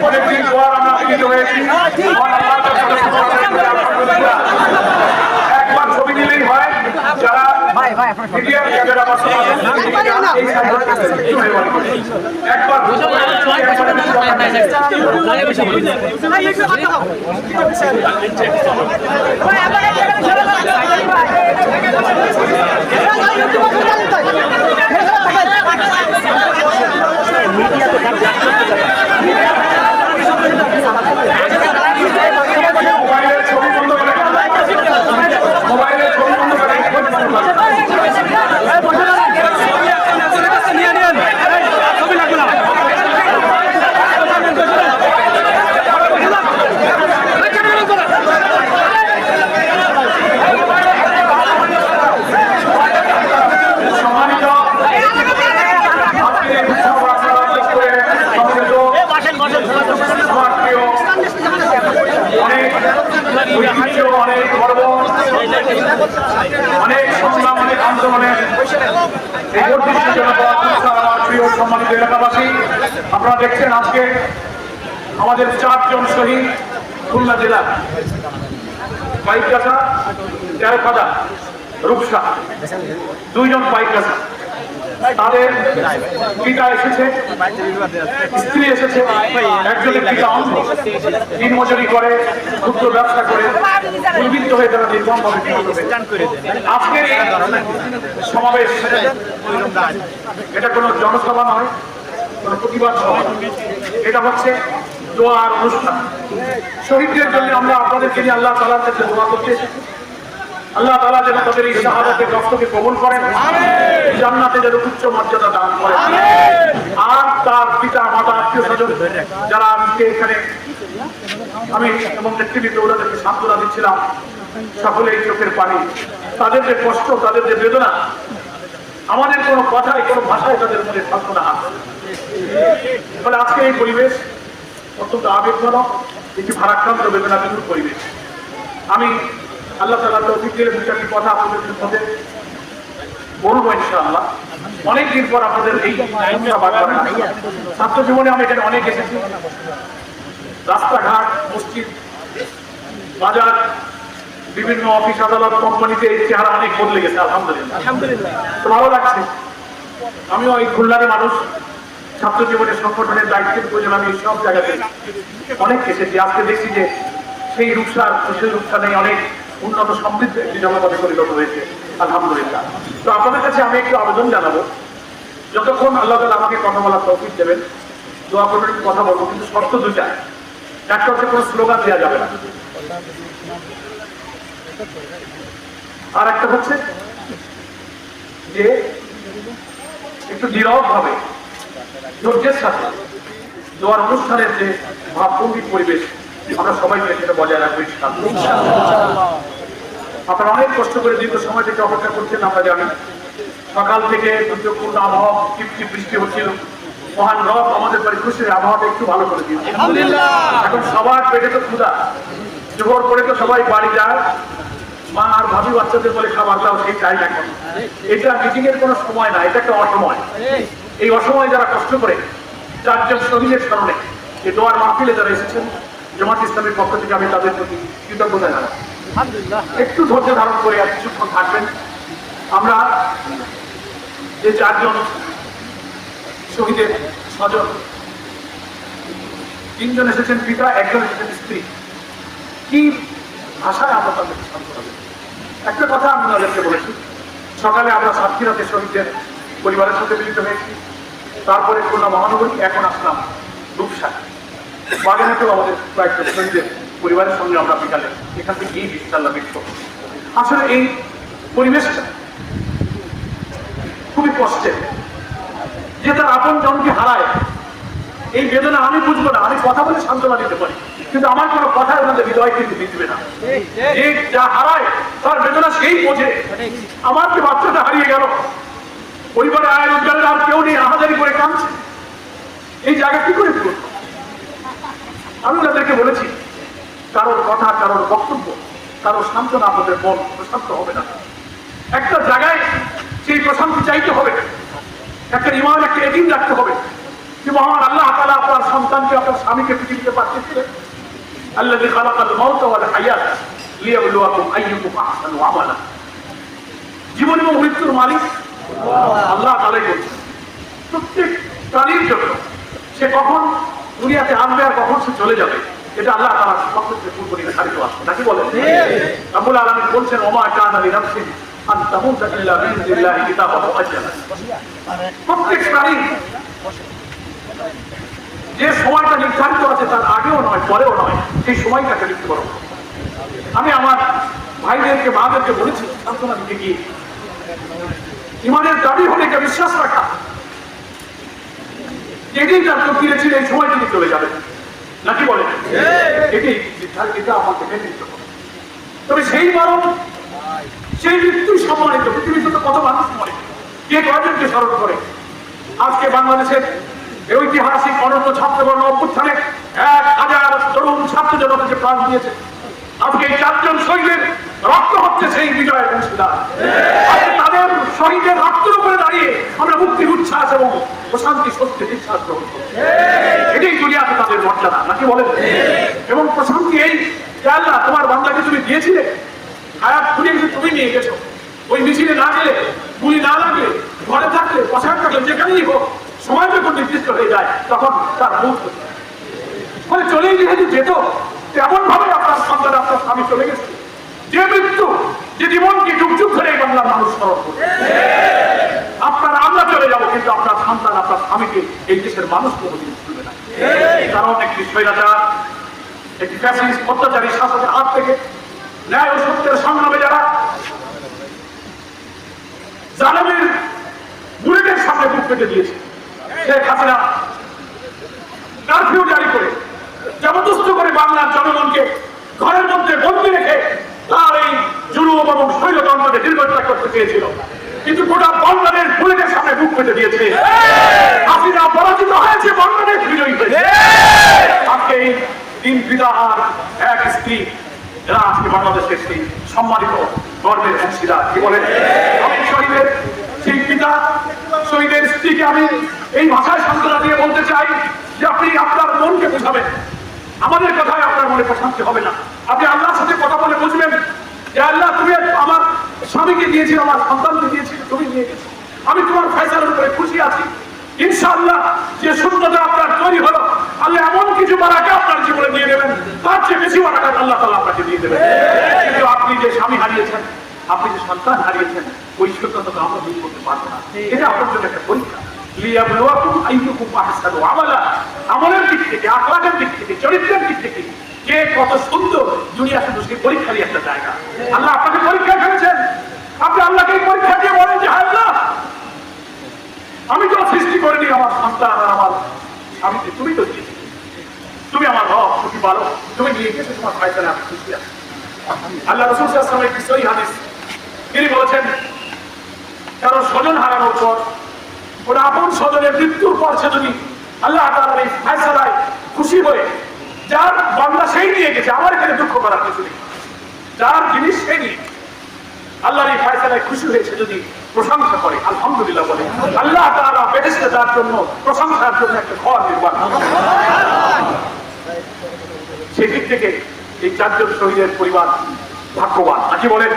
অনেকদিন পর আমরা মিলিত হয়েছি। একবার ছবি নিলেই হয়, যারা মিডিয়ার ক্যামেরা পার্সন আছেন, এই একবার মোবাইলের ছবি বন্ধ করে মোবাইলের ছবি বন্ধ করে সম্মানিত অনেক গর্ব, অনেক সংগ্রাম, অনেক আন্দোলনের এই বর্ধিষ্ণু জনপদ আমার প্রিয় সম্মানিত এলাকাবাসী, আপনারা দেখছেন আজকে আমাদের 4 জন শহীদ খুলনা জেলা পাইকগাছা, তেরোখাদা, রূপসা, 2 জন পাইকগাছা। তাদের পিতা এসেছে, স্ত্রী এসেছে, একজনের পিতা অন্ধ, দিনমজুরি করে, ক্ষুদ্র ব্যবসা করে উদ্বৃত্ত হয়ে তারা নির্মমভাবে নিহত হয়েছে। আজকের এই সমাবেশ এটা কোনো জনসভা নয়, কোনো প্রতিবাদ সভা, এটা হচ্ছে দোয়ার অনুষ্ঠান। শহীদদের জন্য আমরা আপনাদেরকে নিয়ে আল্লাহ তাআলার কাছে দোয়া করতে এসেছি। আল্লাহ তাআলা যেন তাদের এই শাহাদাতের রক্তকে কবুল করেন, জান্নাতে যেন উচ্চ মর্যাদা দান করেন, আর তার পিতা মাতা আত্মীয় স্বজন যারা আজকে এখানে আমি এবং নেতৃবৃন্দ ওনাদেরকে সান্ত্বনা দিচ্ছিলাম, সকলেই চোখের পানি, তাদের যে কষ্ট, তাদের যে বেদনা, আমাদের কোনো কথায় কোনো ভাষায় তাদের মধ্যে সান্ত্বনা আসে। ফলে আজকে এই পরিবেশ অত্যন্ত আবেগজনক, একটি ভারাক্রান্ত বেদনাবিধুর পরিবেশ। আমি আল্লাহ তাআলার তৌফিক দিলে 2-4টি কথা আপনাদের সাথে বলবো ইনশাআল্লাহ। অনেকদিন পর আপনাদের এই ছাত্র জীবনে আমি এখানে অনেক এসেছি। রাস্তাঘাট, মসজিদ, বাজার, বিভিন্ন অফিস আদালত, কোম্পানিতে এই চেহারা অনেক বদলে গেছে আলহামদুলিল্লাহ। তো ভালো লাগছে। আমিও এই খুলনার মানুষ, ছাত্র জীবনের সংগঠনের দায়িত্বের প্রয়োজন আমি সব জায়গাতে অনেক এসেছি। আজকে দেখছি যে সেই রূপসা নেই, অনেক উন্নত সমৃদ্ধ একটি জনপদে পরিণত হয়েছে আলহামদুলিল্লাহ। তো আপনাদের কাছে আমি একটু আবেদন জানাবো, যতক্ষণ আল্লাহ তাআলা আমাকে কথা বলার তৌফিক দেবেন, দোয়া করবেন, কথা বলবো, কিন্তু শর্ত 2টা। একটা হচ্ছে কোনো স্লোগান দেওয়া যাবে না, আর একটা হচ্ছে যে একটু নীরব ভাবে ধৈর্যের সাথে দোয়ার অনুষ্ঠানের যে ভাবভঙ্গির পরিবেশ আমরা সবাই মিলে সেটা বজায় রাখবো ইনশাআল্লাহ। আপনারা অনেক কষ্ট করে দীর্ঘ সময় থেকে অপেক্ষা করছেন, আমরা জানি। সকাল থেকে দুর্যোগপূর্ণ আবহাওয়া, টিপটিপ বৃষ্টি হচ্ছিল, মহান রব আমাদের বাড়ি খুশির আবহাওয়াটা একটু ভালো করে দিয়েছে। এখন সবার পেটে তো ক্ষুধা, জোহর করে তো সবাই বাড়ি যায়, মা আর ভাবি বাচ্চাদের বলে খাবার দাও, সেই চাই না। এখন এটা মিটিং এর কোনো সময় না, এটা একটা অসময়। এই অসময় যারা কষ্ট করে 4 জন শহীদের স্মরণে এই দোয়ার মাহফিলে যারা এসেছেন, জামাত ইসলামের পক্ষ থেকে আমি তাদের প্রতি কৃতজ্ঞতা জানাই। একটু ধৈর্য ধারণ করে আর কিছুক্ষণ থাকবেন। আমরা যে 4 জন শহীদের স্বজন, 3 জন এসেছেন পিতা, 1 জন এসেছেন স্ত্রী, কি ভাষায় আমরা তাদেরকে সান্ত্বনা দেব? একটা কথা আমি তাদেরকে বলেছি, সকালে আমরা সাতক্ষীরাতে শহীদদের পরিবারের সাথে মিলিত হয়েছি, তারপরে খুলনা মহানগরী, এখন আসলাম রূপসা। বাগেরহাটেও আমাদের কয়েকটা শহীদের পরিবারের সঙ্গে আমরা বিকালে এখান থেকে এই ইনশাআল্লাহ মিট করব। আসলে এই পরিবেশটা খুবই কষ্টের, যে তার আপন জনকে হারায়, এই বেদনা আমি বুঝবো না। আমি কথা বলে সান্ত্বনা দিতে পারি, কিন্তু আমার কোনো কথায় ওনাদের হৃদয় কিন্তু দিতে না। যে যা হারায় তার বেদনা সেই বোঝে। আমার যে বাচ্চাটা হারিয়ে গেল, পরিবারে আয় রোজগারের আর কেউ নেই, আহাজারি করে কাঁদছে, এই জায়গা কি করে পুরো? আমি ওনাদেরকে বলেছি, কারোর কথা, কারোর বক্তব্য, কারোর সান্ত্বনা আপনাদের মন প্রশান্ত হবে না। একটা জায়গায় সেই প্রশান্তি চাইতে হবে, একটা ইমান, একটা একিন রাখতে হবে যে মহান আল্লাহ তাআলা আপনার সন্তানকে, আপনার স্বামীকে পৃথিবীতে পাঠিয়েছিলেন। আল্লাযী খালাকাল মাউতা ওয়াল হায়াত লিয়াবলুয়াকুম আইয়ুকুম আহসানু আমালা। জীবন এবং মৃত্যুর মালিক আল্লাহ তাআলাই বলছেন। প্রত্যেক প্রাণীর জন্য সে কখন দুনিয়াতে আসবে আর কখন সে চলে যাবে, এটা আল্লাহ তাআলা সবকিছু পূর্ব নির্ধারিত আছে, নাকি বলেন? রব্বুল আলামিন বলছেন, ওমা কানা লিনাফসিন আন তামুতা ইল্লা বিইذنিল্লাহি কিতাবাহু আজালা। প্রত্যেক প্রাণী যে সময়টা নির্ধারিত আছে তার আগেও নয় পরেও নয়, সেই সময়টাকে লিখতে পারো। আমি আমার ভাইদেরকে, মাদেরকে বলেছি সান্ত্বনা দিতে গিয়ে, ইমানের দাবি হলে এটা বিশ্বাস রাখা এটাই তার তকদিরে ছিল, এই সময় তিনি চলে যাবেন, নাকি বলেন? এটাই এটা আমাকে মেনে নিতে হবে। তবে সেই মরণ, সেই মৃত্যু সম্মানিত। পৃথিবীতে তো কত মানুষ মরে, কে কয়জনকে স্মরণ করে। আজকে বাংলাদেশের ঐতিহাসিক অনন্য ছাত্র গণ অভ্যুত্থানে 1000 তরুণ ছাত্র জনতা যে প্রাণ দিয়েছে, আজকে এই 4 জন শহীদের রক্ত হচ্ছে সেই বিজয়ের অংশীদার। তাদের শহীদের রক্তের উপরে দাঁড়িয়ে আমরা মুক্তির উচ্ছ্বাস এবং প্রশান্তি স্বস্তির নিঃশ্বাস গ্রহণ করি। এটাই দুনিয়াতে তাদের মর্যাদা, নাকি বলেন? এবং প্রশান্তি এই যে আল্লাহ তোমার বান্দাকে তুমি দিয়েছিলে, হায়াত খুঁড়ে তুমি নিয়ে গেছো। ওই মিছিলে না গেলে, গুলি না লাগলে, ঘরে থাকলে, পোশাক থাকলে, যেখানেই হোক, সময় যখন নির্দিষ্ট হয়ে যায় তখন তার মুখ ফলে চলেই যেহেতু যেত, তেমন ভাবে আপনার সন্তান, আপনার স্বামী চলে গেছে। যে মৃত্যু, যে জীবনকে যুগ যুগ ধরে এই বাংলার মানুষ স্মরণ করে। আপনার আমরা চলে যাবো, কিন্তু আপনার সন্তান, আপনার স্বামীকে এই দেশের মানুষ কোনোদিন ভুলবে না। কারণ একটি স্বৈরাচার, একটি ফ্যাসিস্ট অত্যাচারী শাসকের হাত থেকে ন্যায় ও সত্যের সংগ্রামে যারা জালেমের বুলেটের সামনে বুক পেতে দিয়েছে, শেখ হাসিনা কারফিউ জারি করে জবরদস্ত করে বাংলার জনগণকে ঘরের মধ্যে বন্দী রেখে তার এই জুলুম এবং স্বৈরতন্ত্রকে দীর্ঘস্থায়ী করতে চেয়েছিল, কিন্তু গোটা বাংলাদেশ বুলেটের সামনে বুক পেতে দিয়েছে। হাসিনা পরাজিত হয়েছে, বাংলাদেশ বিজয়ী হয়েছে। আজকে এই 3 পিতা আর 1 স্ত্রী, এরা আজকে বাংলাদেশের সেই সম্মানিত গর্বের অংশীদার। কি বলেন? আমি শহীদের সেই পিতা, শহীদের স্ত্রীকে আমি এই ভাষায় সান্ত্বনা দিয়ে বলতে চাই যে আপনি আপনার মনকে বোঝাবেন। আমাদের কথায় আপনার মনে প্রশান্তি হবে না। আপনি আল্লাহর সাথে কথা বলে বুঝবেন যে আল্লাহ, তুমি আমার স্বামীকে দিয়েছি, আমার সন্তানকে দিয়েছি, তুমি নিয়ে গেছো, আমি তোমার ফয়সালার উপরে খুশি আছি। ইনশাআল্লাহ যে শূন্যতা আপনার তৈরি হলো, আল্লাহ এমন কিছু বারাকা আপনার জীবনে দিয়ে দেবেন, তার চেয়ে বেশি বারাকা আল্লাহ তাআলা আপনাকে দিয়ে দেবেন। কিন্তু আপনি যে স্বামী হারিয়েছেন, আপনি যে সন্তান হারিয়েছেন, ওই সত্যতা আমরা দূর করতে পারবো না। এটা আপনার জন্য একটা পরীক্ষা। লিয়াবলুয়াকুম আইয়ুকুম আহসানু আমালা। আমলের দিক থেকে, আখলাকের দিক থেকে, চরিত্রের দিক থেকে কে কত সুন্দর, দুনিয়া শুধু সেই পরীক্ষারই একটা জায়গা। আল্লাহ আপনাকে পরীক্ষা করেছেন, আপনি আল্লাহকে পরীক্ষা দিয়ে বলেন যে আল্লাহ, আমি তো সৃষ্টি করিনি আমার সন্তান আর আমার স্বামীকে, তুমি তো দিয়েছি, তুমি আমার রব, তুমি ভালো, তুমি নিয়ে গেছো, তোমার ফয়সালা আমি খুশি আছি। আল্লাহ রাসূল সাল্লাল্লাহু আলাইহি ওয়াসাল্লাম একটি সহিহ হাদিস, তিনি বলেছেন, কারো স্বজন হারানোর পর, ওর আপন স্বজনের মৃত্যুর পর সে যদি আল্লাহ তাআলার এই ফয়সালায় খুশি হয়ে, যার বান্দা সেই নিয়ে গেছে, আমার এখানে দুঃখ করার কিছু নেই, যার জিনিস সেই নিয়ে আল্লাহর এই ফয়সালায় খুশি হয়েছে, যদি প্রশংসা করে, আলহামদুলিল্লাহ বলে, আল্লাহ তাআলা বেহেশতে তার জন্য প্রশংসার জন্য একটা ঘর নির্মাণ করেন। সেই দিক থেকে এই 4 জন শহীদের পরিবার ভাগ্যবান, নাকি বলেন?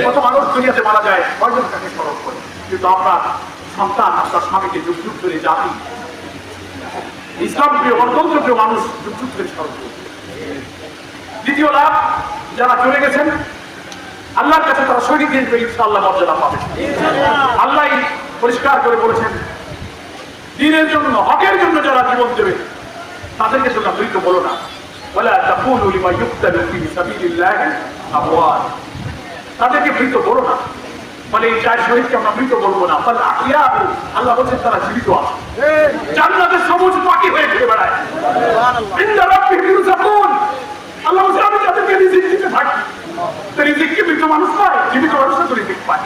কত মানুষ দুনিয়াতে মারা যায়, কয়জন তাকে স্মরণ করে, কিন্তু আপনার সন্তান, আপনার স্বামীকে যুগ যুগ ধরে, জাতি ইসলাম প্রিয়, গণতন্ত্র প্রিয় মানুষ যুগ যুগ ধরে স্মরণ করছে। দ্বিতীয় লাভ, যারা চলে গেছেন আল্লাহর কাছে, তারা শহীদ হিসেবে ইনশাআল্লাহ মর্যাদা পাবে। আল্লাহ পরিষ্কার করে বলেছেন, দ্বীনের জন্য, হকের জন্য যারা জীবন দেবে তাদেরকে তোমরা মৃত বলো না, ওয়ালা তাকুলু লিমা ইউকতালু ফি সাবিলিল্লাহি আমওয়াত, তাদেরকে মৃত বলো না। ফলে এই 4 শহীদকে আমরা মৃত বলবো না, ফলে আহিয়া, আল্লাহ বলছেন তারা জীবিত আছে, জান্নাতের সবুজ পাখি হয়ে ঘুরে বেড়ায়। ইন্না রাব্বিহিম ইরযাকুন, আল্লাহ বলছেন আমি তাদেরকে রিজিক দিতে থাকি। রিজিক কি মৃত মানুষ পায়? জীবিত মানুষ তো রিজিক পায়।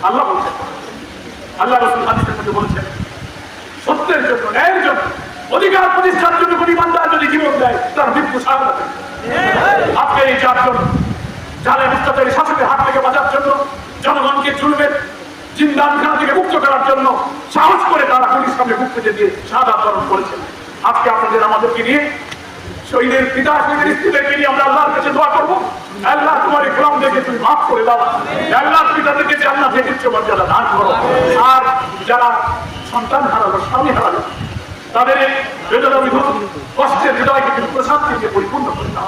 আল্লাহ বলছেন, আল্লাহ রাসূল হাদিসের মধ্যে বলেছেন, সত্যের জন্য, ন্যায়ের জন্য, অধিকার প্রতিষ্ঠার জন্য কোন ইমানদার যদি জীবন দেয়, তার মৃত্যু স্বাভাবিক। আজকে এই 4 জন জালেম অত্যাচারী শাসকের হাত থেকে বাঁচার জন্য, জনগণকে জুলমের জিন্দানখানা থেকে মুক্ত করার জন্য সাহস করে তারা পুলিশ সামনে বুক পেতে দিয়ে শাহাদাত বরণ করেছেন। আজকে আপনাদের আমাদেরকে নিয়ে শহীদের পিতা শহীদের স্ত্রীদেরকে নিয়ে আমরা আল্লাহর কাছে দোয়া করবো, আল্লাহ তোমার এই গোলামদেরকে তুমি মাফ করে দাও, আল্লাহ পিতাদেরকে জান্নাতের উচ্চ মর্যাদা দান করো। আর যারা সন্তান হারালো, স্বামী হারালো, তাদের এই বেদনা বিধুর কষ্টের হৃদয়কে কিন্তু প্রশান্তি দিয়ে পরিপূর্ণ করে দাও।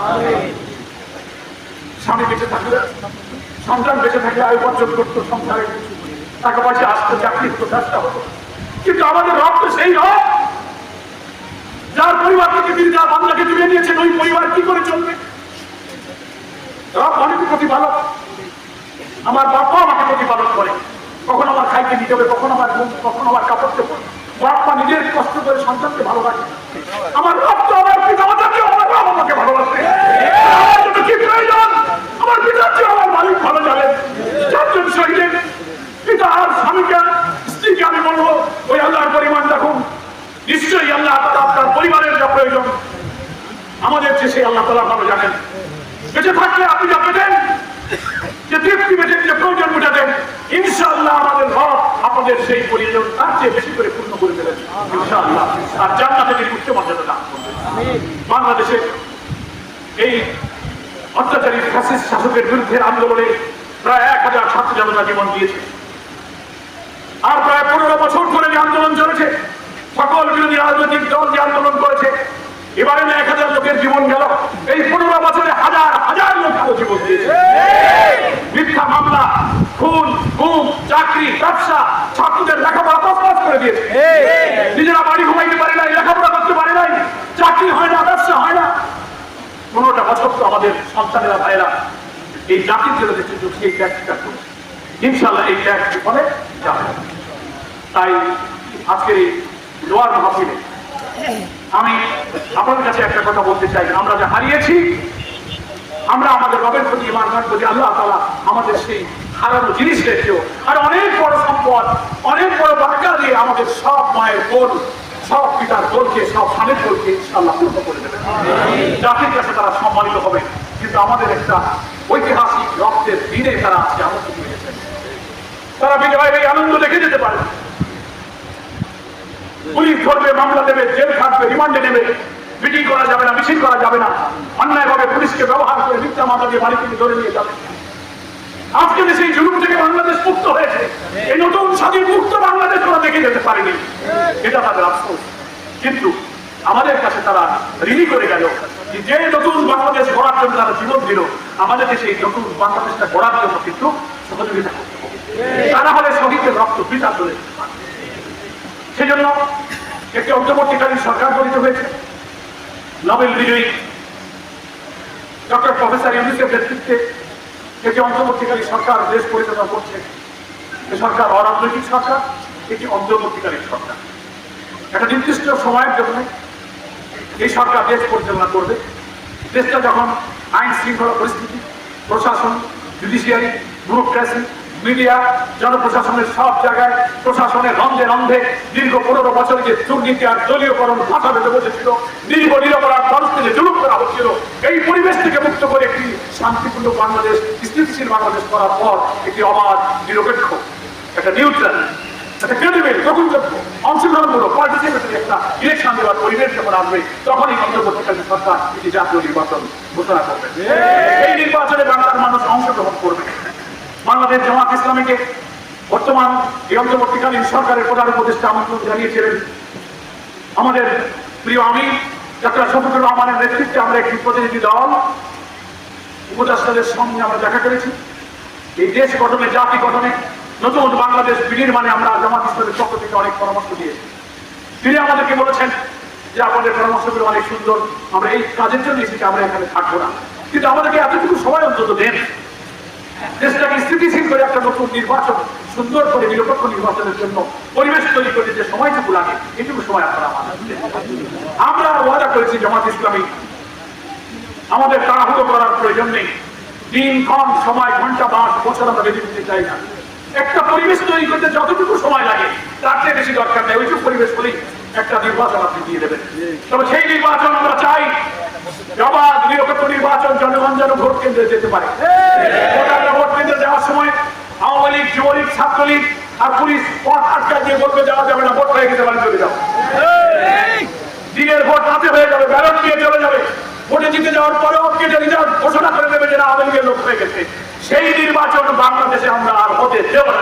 স্বামী বেঁচে থাকলে, সন্তান বেঁচে থাকলে আয় উপার্জন করতো, সংসারে টাকা পয়সা আসতো, চাকরি হতো, ব্যবসা হতো। কিন্তু আমাদের রব তো সেই রব যার পরিবার থেকে তিনি যার বান্দাকে তুলে নিয়েছেন, ওই পরিবার কি করে চলবে? রব অনেক প্রতিপালক। আমার বাবা আমাকে প্রতিপালন করে, কখন আমার খাইতে দিতে হবে, কখন আমার ঘুম, কখন আমার কাপড় দেবো। বাবা নিজের কষ্ট করে সন্তানকে ভালোবাসে। আমার রব তো আমার পিতা মাতাকেও আমার বাবা আমাকে ভালোবাসে। আমার জন্য কি প্রয়োজন? আমার পিতার চেয়ে আমার মালিক ভালো জানেন। চারজন শহীদের পিতা আর স্বামীকে, স্ত্রীকে আমি বলবো, ওই আল্লাহর পরিমাণ দেখুন। নিশ্চয়ই আল্লাহ তাআলা আপনার পরিবারের যা প্রয়োজন আমাদের চেয়ে সেই আল্লাহ তাআলা ভালো জানেন। বেঁচে থাকলে আপনি যা পেতেন, যে তৃপ্তি পেতেন, যে প্রয়োজন মেটাতেন, ইনশাআল্লাহ আমাদের রব আপনাদের সেই প্রয়োজন তার চেয়ে বেশি করে পূর্ণ করে দেবেন ইনশাআল্লাহ। আর জান্নাতে তিনি উচ্চ মর্যাদা দান করবেন। বাংলাদেশে এই অত্যাচারী ফ্যাসিস্ট শাসকের বিরুদ্ধে আন্দোলনে প্রায় 1000 ছাত্র জনতা জীবন দিয়েছে। আর প্রায় 15 বছর ধরে যে আন্দোলন চলেছে, সকল বিরোধী রাজনৈতিক দল যে আন্দোলন করেছে, এবারে 1000 লোকের জীবন গেল। এই 15 বছরে হাজার হাজার লোক জীবন দিয়েছে। মিথ্যা মামলা, খুন, গুম, চাকরি, ব্যবসা, ছাত্রদের লেখাপড়া তছনছ করে দিয়েছে। নিজেরা বাড়ি ঘুমাইতে পারে নাই, লেখাপড়া করতে পারে নাই, চাকরি হয় না, ব্যবসা হয় না। 15টা বছর তো আমাদের সন্তানেরা, ভাইয়েরা এই জাতির জন্য সেই ত্যাগটা করছে। ইনশাআল্লাহ এই ত্যাগ ফলে যাবে। তাই আজকের এই দোয়ার মাহফিলে আমি আপনাদের কাছে একটা কথা বলতে চাই, আমরা যা হারিয়েছি, আমরা আমাদের রবের প্রতি ঈমান রাখবো যে আল্লাহ তাআলা আমাদের সেই হারানো জিনিস রেখেও আর অনেক বড় সম্পদ, অনেক বড় বার্তা দিয়ে আমাদের সব মায়ের কোল, সব পিতার কোলকে, সব স্বামীর কোলকে ইনশাআল্লাহ পূর্ণ করে দেবেন। জাতির কাছে তারা সম্মানিত হবে। কিন্তু আমাদের একটা ঐতিহাসিক রক্তের দিনে তারা আজকে আনন্দ পেয়েছে। তারা বিজয়ের এই আনন্দ দেখে যেতে পারে। পুলিশ ধরবে, মামলা দেবে, জেল খাটবে, রিমান্ডে নেবে, মিটিং করা যাবে না, মিছিল করা যাবে না, অন্যায়ভাবে পুলিশকে ব্যবহার করে মিথ্যা মামলা দিয়ে বাড়িতে ধরে নিয়ে যাবে। আজকে সেই জুলুম থেকে বাংলাদেশ মুক্ত হয়েছে। এই নতুন স্বাধীন মুক্ত বাংলাদেশ ওরা দেখে যেতে পারেনি, এটা তাদের আফসোস। কিন্তু আমাদের কাছে তারা ঋণী করে গেল যে নতুন বাংলাদেশ গড়ার জন্য তারা জীবন দিল, আমাদেরকে সেই নতুন বাংলাদেশটা গড়ার জন্য কিন্তু সহযোগিতা করতে হবে। তারা হলে শহীদের রক্ত বৃথা চলে। সেজন্য একটি অন্তর্বর্তীকালীন সরকার গঠিত হয়েছে। নোবেল বিজয়ী ডক্টর প্রফেসর ইউনূসের নেতৃত্বে একটি অন্তর্বর্তীকালীন সরকার দেশ পরিচালনা করছে। এই সরকার অরাজনৈতিক সরকার, একটি অন্তর্বর্তীকালীন সরকার। একটা নির্দিষ্ট সময়ের জন্য এই সরকার দেশ পরিচালনা করবে। দেশটা যখন আইন শৃঙ্খলা পরিস্থিতি, প্রশাসন, জুডিশিয়ারি, ব্যুরোক্রেসি, মিডিয়া, জনপ্রশাসনের সব জায়গায় প্রশাসনের রন্ধে রন্ধে দীর্ঘ 15 বছর যে দুর্নীতি আর দলীয়করণ ভাষা বেঁধে বসেছিল, দীর্ঘ নিরপরাধ মানুষকে যে জুলুম করা হচ্ছিল, এই পরিবেশ থেকে মুক্ত করে একটি শান্তিপূর্ণ বাংলাদেশ, স্থিতিশীল বাংলাদেশ করার পর একটি অবাধ, নিরপেক্ষ, একটা নিউট্রাল, একটা ক্রেডিবল, গ্রহণযোগ্য, অংশগ্রহণমূলক, পার্টিসিপেটরি একটা ইলেকশন দেওয়ার পরিবেশ যখন আসবে, তখনই অন্তর্বর্তীকালীন সরকার একটি জাতীয় নির্বাচন ঘোষণা করবে। এই নির্বাচনে বাংলার মানুষ অংশগ্রহণ করবে। বাংলাদেশ জামাত ইসলামীকে বর্তমান এই অন্তর্বর্তীকালীন সরকারের প্রধান উপদেষ্টা আমন্ত্রণ জানিয়েছিলেন। আমাদের প্রিয় আমির ডক্টর শফিকুর রহমানের নেতৃত্বে আমরা একটি প্রতিনিধি দল উপদেষ্টাদের সঙ্গে আমরা দেখা করেছি। এই দেশ গঠনে, জাতি গঠনে, নতুন বাংলাদেশ বিনির্মাণে আমরা জামাত ইসলামের পক্ষ থেকে অনেক পরামর্শ দিয়েছি। তিনি আমাদেরকে বলেছেন যে আপনাদের পরামর্শগুলো অনেক সুন্দর, আমরা এই কাজের জন্য এসেছি, আমরা এখানে থাকবো না, কিন্তু আমাদেরকে এতটুকু সময় অন্তত দেন, দেশটাকে স্থিতিশীল করে একটা নতুন নির্বাচন, সুন্দর করে নিরপেক্ষ নির্বাচনের জন্য পরিবেশ তৈরি করতে যে সময়টুকু লাগে, এটুকু সময় আপনারা আমাদের। আমরা ওয়াদা করেছি জামাত ইসলামী আমাদের তাড়াহুড়ো করার প্রয়োজন নেই। দিন, ক্ষণ, সময়, ঘন্টা, মাস, বছর আমরা বেঁধে দিতে চাই না। একটা পরিবেশ তৈরি করতে যতটুকু সময় লাগে তার চেয়ে বেশি দরকার নেই। ওইটুকু পরিবেশ হলেই একটা নির্বাচন আপনি দিয়ে দেবেন। তবে সেই নির্বাচন আমরা চাই অবাধ, নিরপেক্ষ নির্বাচন, জনগণ যেন ভোট কেন্দ্রে যেতে পারে। ভোটাররা ভোট কেন্দ্রে যাওয়ার সময় আওয়ামী লীগ, যুবলীগ, ছাত্রলীগ আর পুলিশ পথ আটকা দিয়ে বলবে যাওয়া যাবে না, ভোট হয়ে গেছে, বাড়ি চলে যাও। দিনের ভোট রাতে হয়ে যাবে, ব্যালট নিয়ে চলে যাবে। ভোটে জিতে যাওয়ার পরেও কেটে রিজাল্ট ঘোষণা করে দেবে যে আওয়ামী লীগের লোক হয়ে গেছে। সেই নির্বাচন বাংলাদেশে আমরা আর হতে দেব না।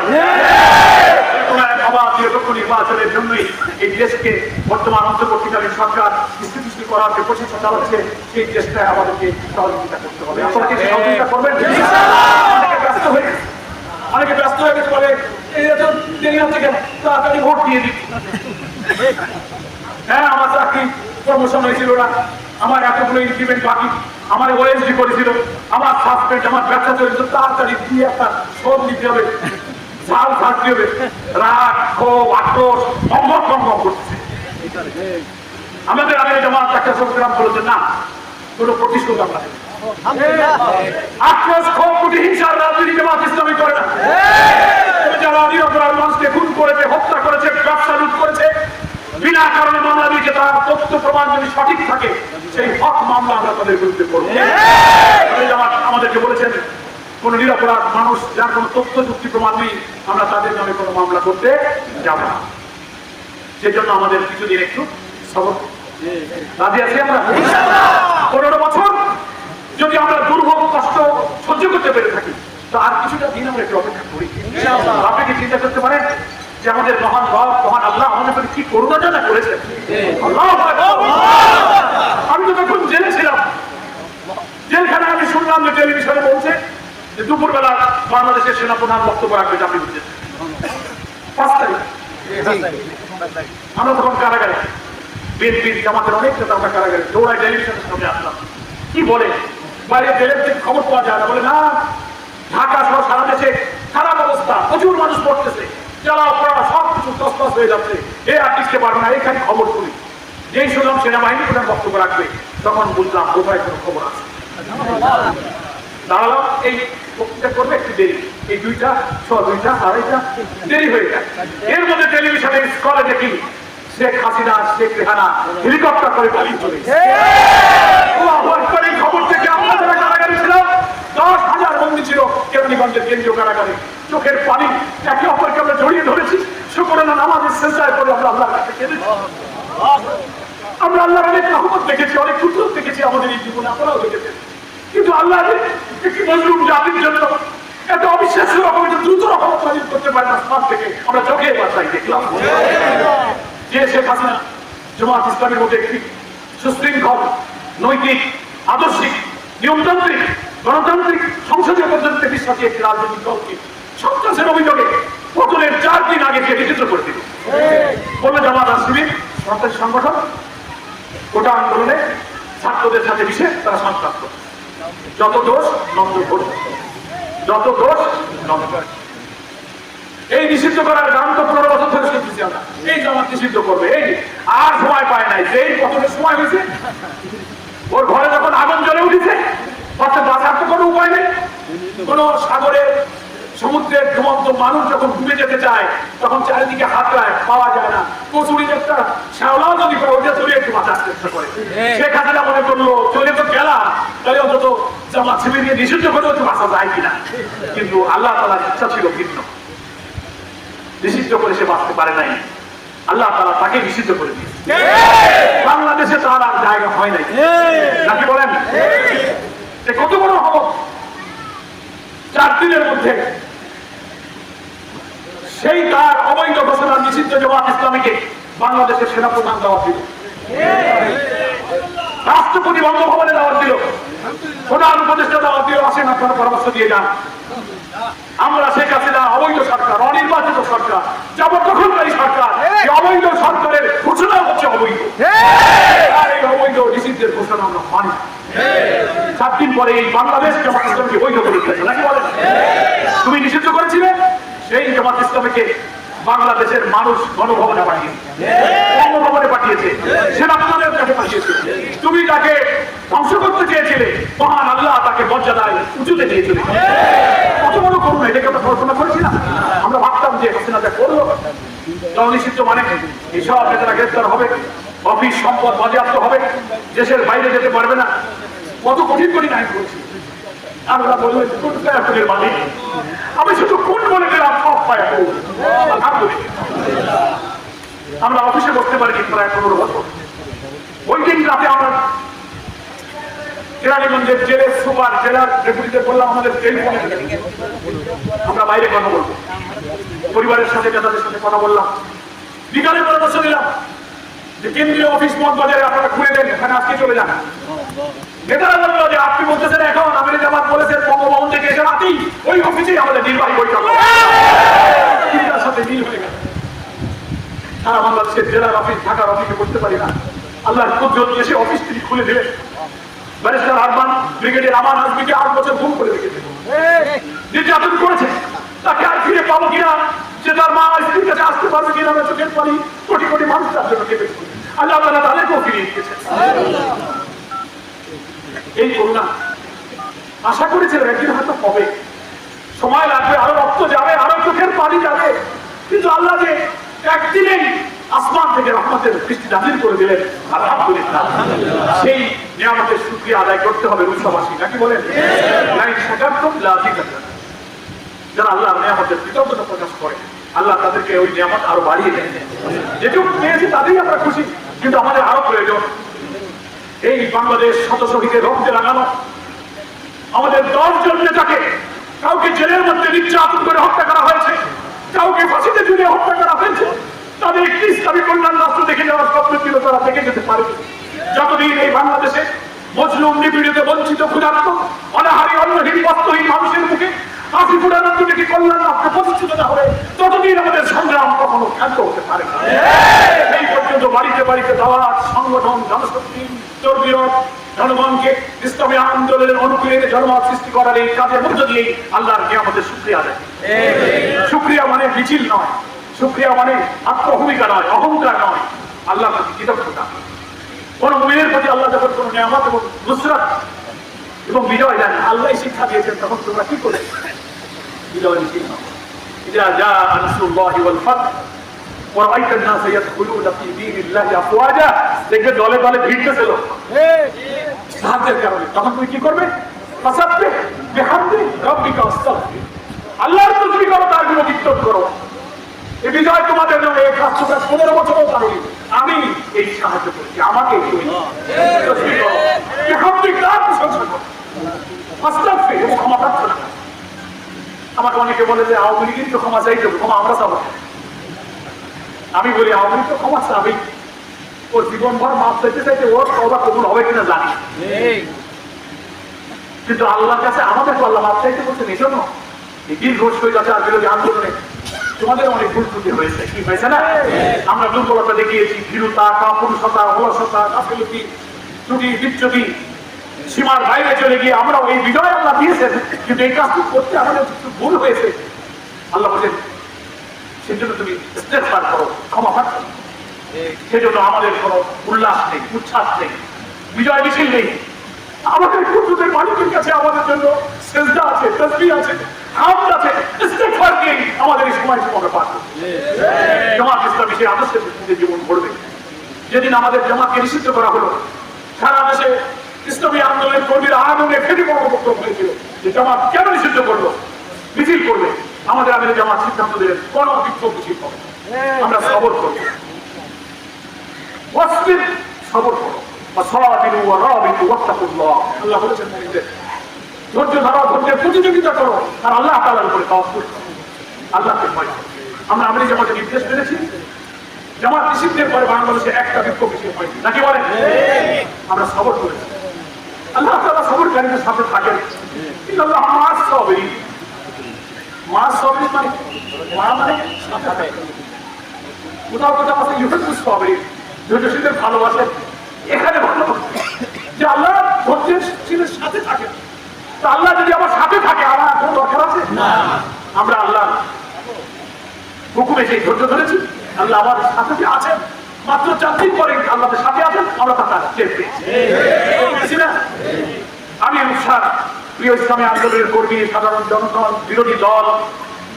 নির্বাচনের জন্যই এই দেশকে বর্তমান অন্তর্বর্তীকালীন সরকার স্থিতিশীল করার যে প্রচেষ্টা চালাচ্ছে, সেই চেষ্টায় আমাদেরকে সহযোগিতা করতে হবে। আপনারা কি সহযোগিতা করবেন? অনেকে ব্যস্ত হয়ে গেছে, বলে এই এত দেরি হচ্ছে কেন, তাড়াতাড়ি ভোট দিয়ে দিই। হ্যাঁ, আমার চাকরি প্রমোশন হয়েছিল না, আমার এতগুলো ইনক্রিমেন্ট বাকি, আমার ওএসডি করেছিল, আমার সাসপেন্ড, আমার ব্যবসা চলেছিল, তাড়াতাড়ি দিয়ে একটা শোধ দিতে হবে, ঝাল থাকতে হবে। রাগ, ক্ষোভ, আক্রোশ সংগঠন করতেছে। আমাদের আগে জামাত একটা সংগ্রাম করেছে, না কোনো প্রতিশোধ আমরা আক্রোশ, ক্ষোভ, প্রতিহিংসার রাজনীতি জামাত ইসলামী করে না। যারা নিরপরাধ মানুষকে খুন করেছে, হত্যা করেছে, ব্যবসা লুট করেছে, বিনা কারণে মামলা দিয়েছে, তার তথ্য প্রমাণ যদি সঠিক থাকে, সেই হক মামলা আমরা তাদের বিরুদ্ধে করব। আমাদেরকে বলেছেন কোন নিরপরাধ মানুষ যার কোনো তথ্য যুক্তি প্রমাণ নেই, আমরা তাদের নামে কোনো মামলা করতে যাব না। সেজন্য আমাদের কিছুদিন একটু সবর রাজি আছি আমরা। 15 বছর যদি আমরা দুর্ভোগ কষ্ট সহ্য করতে পেরে থাকি, তো আর কিছুটা দিন আমরা একটু অপেক্ষা করি। আপনি কি চিন্তা করতে পারেন যে আমাদের মহান রব, মহান আল্লাহ আমাদের প্রতি কি করুণা করেছেন? আমি তো তখন জেলে ছিলাম, জেলখানে আমি শুনলাম যে টেলিভিশনে বলছে যে দুপুরবেলা বাংলাদেশের সেনাপ্রধান বক্তব্য রাখবে চাকরি দিচ্ছে 5 তারিখ। আমরা তখন কারাগারে, বিএনপি আমাদের অনেক নেতা আমরা কারাগারে দৌড়াই টেলিভিশনের সামনে আসলাম। কি বলে বাইরে জেলের থেকে খবর পাওয়া যায় না, বলে না ঢাকা সহ সারা দেশে খারাপ অবস্থা, প্রচুর মানুষ পড়তেছে, জ্বালাও পড়া সব কিছু তসতস হয়ে যাচ্ছে, এ আর টিকতে পারবে না। এখানে খবর শুনি, যেই শুনলাম সেনাবাহিনী প্রধান বক্তব্য রাখবে, তখন বুঝলাম বোধহয় কোনো খবর আছে। দাঁড়ালাম, এই বক্তৃতা করবে একটু দেরি, এই 2টা, 2:30, 2:30 দেরি হয়ে যায়। এর মধ্যে টেলিভিশনের স্কলে দেখি শেখ হাসিনা, শেখ রেহানা হেলিকপ্টার করে পালিয়ে চলে গেছে। খবর থেকে আমরা যারা কারাগারে ছিলাম, 10,000 বন্দী ছিল কেরানীগঞ্জের কেন্দ্রীয় কারাগারে। চোখের পানি একে অপরকে আমরা জড়িয়ে ধরেছি, শুকরানা নামাজের শেষায় করে আমরা আল্লাহর কাছে কেঁদেছি। আমরা আল্লাহর অনেক রহমত দেখেছি, অনেক কুদরত দেখেছি আমাদের এই জীবনে, আপনারাও দেখেছেন। কিন্তু আল্লাহ একটি মজলুম জাতির জন্য এত অবিশ্বাস্য রকমের দ্রুত রহমত নাজিল করতে পারে না, আসমান থেকে আমরা চোখে বার্তায় দেখলাম যে শেখ হাসিনা জামাত ইসলামের মধ্যে একটি সুশৃঙ্খল, নৈতিক, আদর্শিক, নিয়মতান্ত্রিক, গণতান্ত্রিক, সংসদীয় পদ্ধতিতে বিশ্বাসী একটি রাজনৈতিক দলকে সন্ত্রাসের অভিযোগে পতনের 4 দিন আগে সে নিষিদ্ধ করে দিল। বললো জামাত আর শিবির সন্ত্রাসী সংগঠন, গোটা আন্দোলনে ছাত্রদের সাথে মিশে তারা সন্ত্রাস করে। যত দোষ নন্দ ঘোষ, যত দোষ নন্দ। এই নিষিদ্ধ করার গান তো 15 বছর ধরে শুনতেছি আমরা, এই জামাত নিষিদ্ধ করবে, এই আর সময় পায় নাই। যেই পতনের সময় হয়েছে, ওর ঘরে যখন আগুন জ্বলে উঠেছে, অর্থাৎ বাঁচার তো কোনো উপায় নেই। কোন সাগরের, সমুদ্রের ঘুমন্ত মানুষ যখন ডুবে যেতে চায়, তখন চারিদিকে হাত রায়, পাওয়া যায় না। কচুরি একটা শ্যাওলাও যদি পায়, ওইটা চলে একটু বাঁচার চেষ্টা করে। শেখ হাসিনা মনে করলো চলে তো গেলাম, তাহলে অন্তত জামাত শিবিরকে নিষিদ্ধ করে হচ্ছে বাঁচা যায় কিনা। কিন্তু আল্লাহ তাআলার ইচ্ছা ছিল ভিন্ন, নিষিদ্ধ করে সে বাঁচতে পারে নাই, আল্লাহ তাআলা তাকে নিষিদ্ধ করে দিয়েছে। বাংলাদেশে তার আর জায়গা হয় নাই, নাকি বলেন? কত বড় রহমত! 4 দিনের মধ্যে সেই তার অবৈধ ঘোষণা নিষিদ্ধ জামাত ইসলামীকে বাংলাদেশের সেনাপ্রধান দাওয়াত দিল, রাষ্ট্রপতি বঙ্গভবনে দাওয়াত দিল, প্রধান উপদেষ্টা দাওয়াত দিল, আসেন আপনারা পরামর্শ দিয়ে যান। আমরা শেখ হাসিনা অবৈধ সরকার, অনির্বাচিত সরকার, জবরদখলকারী সরকার, এই অবৈধ সরকারের ঘোষণা হচ্ছে অবৈধ, আর এই অবৈধ নিষিদ্ধের ঘোষণা আমরা মানি। 7 দিন পরে এই বাংলাদেশ জামাত ইসলামকে বৈধ করে দিয়েছে, নাকি বলেন? তুমি নিষিদ্ধ করেছিলে, সেই জামাত ইসলামীকে বাংলাদেশের মানুষ গণভবনে পাঠিয়েছে, বঙ্গভবনে পাঠিয়েছে, সেনাপ্রধানের কাছে পাঠিয়েছে। তুমি তাকে ধ্বংস করতে চেয়েছিলে, মহান আল্লাহ তাকে মর্যাদায় উঁচুতে দিয়েছিল। কত বড় করুন, এটাকে আমরা কল্পনা করেছিলাম? আমরা ভাবতাম যে হাসিনা যা করলো, দল নিষিদ্ধ মানে এইসব নেতারা গ্রেফতার হবে, অফিস সম্পদ বাজেয়াপ্ত হবে, দেশের বাইরে যেতে পারবে না। কত কঠিন কঠিন আইন করছি। আমরা বললেন কোন মালিক, আমি শুধু কোন বলে দিলাম, সব আলহামদুলিল্লাহ আমরা অফিসে বসতে পারিনি প্রায় 15 বছর। ওই দিন রাতে আমরা কেরানীগঞ্জের জেলের সুপার জেলার ডেপুটিতে বললাম আমাদের টেলিফোনে আমরা বাইরে কথা বলবো, পরিবারের সাথে নেতাদের সাথে কথা বললাম, বিকালে পরামর্শ দিলাম যে কেন্দ্রীয় অফিস মগবাজারে আপনারা খুলে দেন, এখানে আজকে চলে যান। নেতারা বললো যে আপনি বলতেছেন এখন আমির জামাত বলেছেন বঙ্গভবন থেকে এসে রাতেই ওই অফিসেই আমাদের নির্বাহী বৈঠক সাথে মিল হয়ে গেল। সারা বাংলাদেশের জেলার অফিস ঢাকার অফিসে করতে পারি না, আল্লাহর কুদরত এসে অফিস তিনি খুলে দিলেন। ব্যারিস্টার আরমান ব্রিগেডিয়ার আমান আজমিকে 8 বছর গুম করে রেখেছে, নির্যাতন করেছে, তাকে আর ফিরে পাবো কিনা, যে তার মা স্ত্রীর কাছে আসতে পারবে কিনা, আমরা চোখের পানি কোটি কোটি মানুষ তার জন্য কেঁপেছে। আল্লাহ তাআলা তাদেরকেও ফিরিয়ে দিয়েছে। এই করুণা আশা করেছিলেন একদিন হয়তো হবে, সময় লাগবে, আরো রক্ত যাবে, আরো চোখের পানি যাবে, কিন্তু আল্লাহ যে একদিনেই আসমান থেকে রহমতের বৃষ্টি নাযিল করে দিলেন, আলহামদুলিল্লাহ। সেই নিয়ামতের শুকরিয়া আদায় করতে হবে রুশবাসী, নাকি বলেন? যারা আল্লাহর নিয়ামতের কৃতজ্ঞতা প্রকাশ করে আল্লাহ তাদেরকে ওই নিয়ামত আরো বাড়িয়ে দেন। যেটুকু পেয়েছি তাতেই আমরা খুশি, কিন্তু আমাদের আরো প্রয়োজন। এই বাংলাদেশ শত শহীদের রক্তে লাগানো, আমাদের 10 জন নেতাকে কাউকে জেলের মধ্যে নির্যাতন করে হত্যা করা হয়েছে, কাউকে ফাঁসিতে ঝুলিয়ে হত্যা করা হয়েছে। তাদের একটি ইসলামী কল্যাণ রাষ্ট্র দেখে যাওয়ার স্বপ্ন ছিল, তারা দেখে যেতে পারে। যতদিন এই বাংলাদেশে মজলুম, নিপীড়িত, বঞ্চিত, ক্ষুধার্ত, অনাহারী, অন্নহীন, বস্ত্রহীন মানুষের মুখে হাসি ফুটানোর জন্য একটি কল্যাণ রাষ্ট্র প্রতিষ্ঠিত না হবে, ততদিন আমাদের সংগ্রাম কখনো ক্ষান্ত হতে পারে না। এই পর্যন্ত বাড়িতে বাড়িতে দাওয়াত, সংগঠন, জনশক্তি, তরবিয়ত, জনগণকে ইসলামী আন্দোলনের অনুকূলে জনমত সৃষ্টি করার এই কাজের মধ্য দিয়েই আল্লাহর নিয়ামতের শুকরিয়া আদায়। শুকরিয়া মানে মিছিল নয়, শুকরিয়া মানে আত্মভূমিকা নয়, অহংকার নয়, আল্লাহর প্রতি কৃতজ্ঞতা। কোন মুমিনের প্রতি আল্লাহ যখন কোন নিয়ামত এবং নুসরাত এবং বিজয় দেন, আল্লাহ শিক্ষা দিয়েছেন, তখন তোমরা কি করবে? বিজয় মিছিল নয়। ইযা জাআ নাসরুল্লাহি ওয়াল ফাতহ ওয়া রাআইতা আন-নাসা ইয়াদখুলুনা ফি দীনিল্লাহি আফওয়াজা, দেখবে দলে দলে ভিড়তেছে লোক সাহায্যের কারণে। তখন তুমি কি করবে? ফাসাব্বিহ বিহামদি রাব্বিকা ওয়াস্তাগফির, আল্লাহর তাসবিহ করো, তার গুণকীর্তন করো। এই বিজয় তোমাদের জন্য। এই কাজ 15 বছরও পারোনি, আমি এই সাহায্য করেছি, আমাকে তাসবিহ করো, বিহামদি কার প্রশংসা করো, ওয়াস্তাগফির, এবং ক্ষমা প্রার্থনা করো। আমাকে অনেকে বলে যে আওয়ামী লীগের তো ক্ষমা চাইতে হবে, ক্ষমা আমরা চাবো। আমি বলি আওয়ামী লীগ তো ক্ষমা চাবেই, ওর জীবনভর মাপ চাইতে চাইতে ওর তওবা কবুল হবে কিনা জানি, কিন্তু আল্লাহর কাছে আমাদের তো আল্লাহ মাপ চাইতে বলছেন। এই জন্য এই দীর্ঘ স্বৈরাচার বিরোধী আন্দোলনে তোমাদের অনেক ভুল ত্রুটি হয়েছে, কি হয়েছে না? আমরা দুর্বলতা দেখিয়েছি, ভীরুতা, কাপুরুষতা, অলসতা, গাফিলতি, ত্রুটি, বিচ্যুতি, সীমার বাইরে চলে গিয়ে আমরাও এই বিজয় আল্লাহ দিয়েছেন, কিন্তু এই কাজটি করতে আমাদের কিছু ভুল হয়েছে। আল্লাহ বলেন সেজন্য তুমি ইস্তেগফার করো, ক্ষমা প্রার্থনা। সেজন্য আমাদের কোনো উল্লাস নেই, উচ্ছ্বাস নেই, বিজয় মিছিল নেই। আমাদের কুতুবের মালিকের কাছে আমাদের জন্য সেজদা আছে, তাসবিহ আছে, হামদ আছে, ইস্তেগফার নেই। আমাদের এই সময় আমরা পার করব। জামাত ইসলামী সেই আদর্শের ভিত্তিতে জীবন গড়বে। যেদিন আমাদের জামাতকে নিষিদ্ধ করা হলো, সারা দেশে ইসলামী আন্দোলনের কর্মীরা আগুনে ফেটে পড়ার বক্তব্য হয়েছিল যে জামাত কেন নিষিদ্ধ করলো, মিছিল করবে। আমাদের আমির জামাত সিদ্ধান্ত দিলেন কোন বিক্ষোভ মিছিল হবে, আমরা সবর করব, সবর করো। আল্লাহ বলেছেন ধৈর্য ধরো, ধৈর্যের প্রতিযোগিতা করো, আর আল্লাহ তাআলার উপরে তাওয়াক্কুল করো, আল্লাহকে ভয় করো। আমরা আমির জামাতের নির্দেশ পেয়েছি, জামাত নিষিদ্ধের পরে বাংলাদেশে একটা বিক্ষোভ মিছিল হয়নি, নাকি বলেন? আমরা সবর করেছি। আল্লাহ তাআলা সবরকারীদের সাথে থাকেন। ইন্নাল্লাহ মা'আস সাবিরিন। মা'আস সাবিরিন মানে মা মানে সাথে থাকে। কোথাও কোথাও আছে ইউহিব্বুস সাবিরিন, ধৈর্যশীলদের ভালোবাসেন। এখানে ভালো যে আল্লাহ ধৈর্যশীলের সাথে থাকেন। তো আল্লাহ যদি আমার সাথে থাকে, আমার কোনো দরকার আছে না। আমরা আল্লাহ হুকুমে সেই ধৈর্য ধরেছি, আল্লাহ আমাদের সাথে আছেন। মাত্র 4 দিন পরে আল্লাহর সাথে আছেন, আমরা তা টের পেয়েছি না? আমি উৎসাহ প্রিয় ইসলামী আন্দোলনের কর্মী, সাধারণ জনগণ, বিরোধী দল,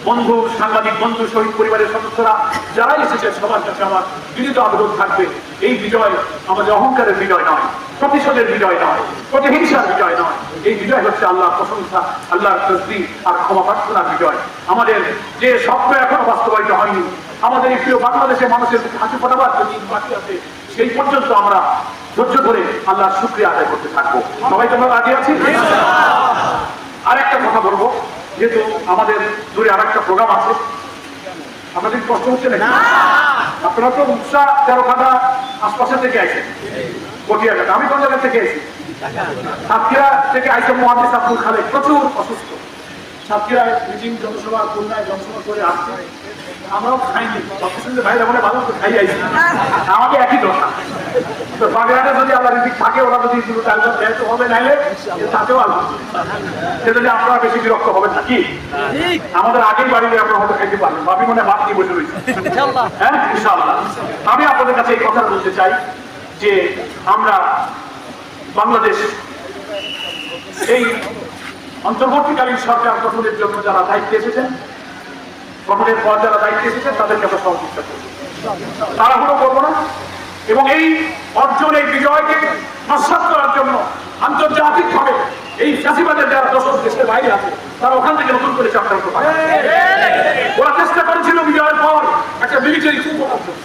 বন্ধু, সাংবাদিক বন্ধু, শহীদ পরিবারের সদস্যরা যারা এসেছে, সবার কাছে আমার বিনীত আবেদন থাকবে, এই বিজয় আমাদের অহংকারের বিজয় নয়, প্রতিশোধের বিজয় নয়, প্রতিহিংসার বিজয় নয়, এই বিজয় হচ্ছে আল্লাহর প্রশংসা, আল্লাহর তসবিহ আর ক্ষমা প্রার্থনার বিজয়। আমাদের যে স্বপ্ন এখনো বাস্তবায়িত হয়নি, আমাদের এই প্রিয় বাংলাদেশের মানুষের হাসি ফোটাবার যে দিন বাকি আছে, সেই পর্যন্ত আমরা ধৈর্য ধরে আল্লাহর শুকরিয়া আদায় করতে থাকবো। সবাই তোমরা রাজি আছি? আর একটা কথা বলবো, যেহেতু আমাদের দূরে আর একটা প্রোগ্রাম আছে, আমাদের কষ্ট হচ্ছে না? আপনারা তো উৎসাহ 13 আশপাশের থেকে আইছেন, পটিয়াঘাট, আমি কোন জায়গা থেকে আইছি? সাতক্ষীরা থেকে আইসে মহাদেশ আব্দুল খালেক, প্রচুর অসুস্থ। সাতক্ষীরায় মিটিং জনসভা, খুলনায় জনসভা করে আসছে, আমরাও খাইনি, ভাইরা বলে ভালো খাই আইছি, আমাকে একই দরকার। তো বাগেরহাটে যদি আল্লাহ রিজিক থাকে, ওরা যদি শুধু চালটা দেয় তো হবে, নাইলে তাতেও আলহামদুলিল্লাহ। সেটা আপনারা বেশি বিরক্ত হবেন না কি? আমাদের আগেই বাড়িতে আপনারা হয়তো খাইতে পারবেন, ভাবি মনে ভাত নিয়ে বসে রয়েছে। হ্যাঁ, ইনশাআল্লাহ। আমি আপনাদের কাছে এই কথা বলতে চাই যে আমরা বাংলাদেশ এই অন্তর্বর্তীকালীন সরকার গঠনের জন্য যারা দায়িত্বে এসেছেন, গঠনের পর যারা দায়িত্বে এসেছেন, তাদেরকে আমরা সহযোগিতা করব, তাড়াহুড়ো করবো না। এবং এই অর্জন, এই বিজয়কে নস্যাৎ করার জন্য আন্তর্জাতিকভাবে এই ফ্যাসিবাদের যারা দশক দেশের বাইরে আছে, তারা ওখান থেকে নতুন করে চক্রান্ত করে। ওরা চেষ্টা করেছিল বিজয়ের পর একটা মিলিটারি coup করার জন্য।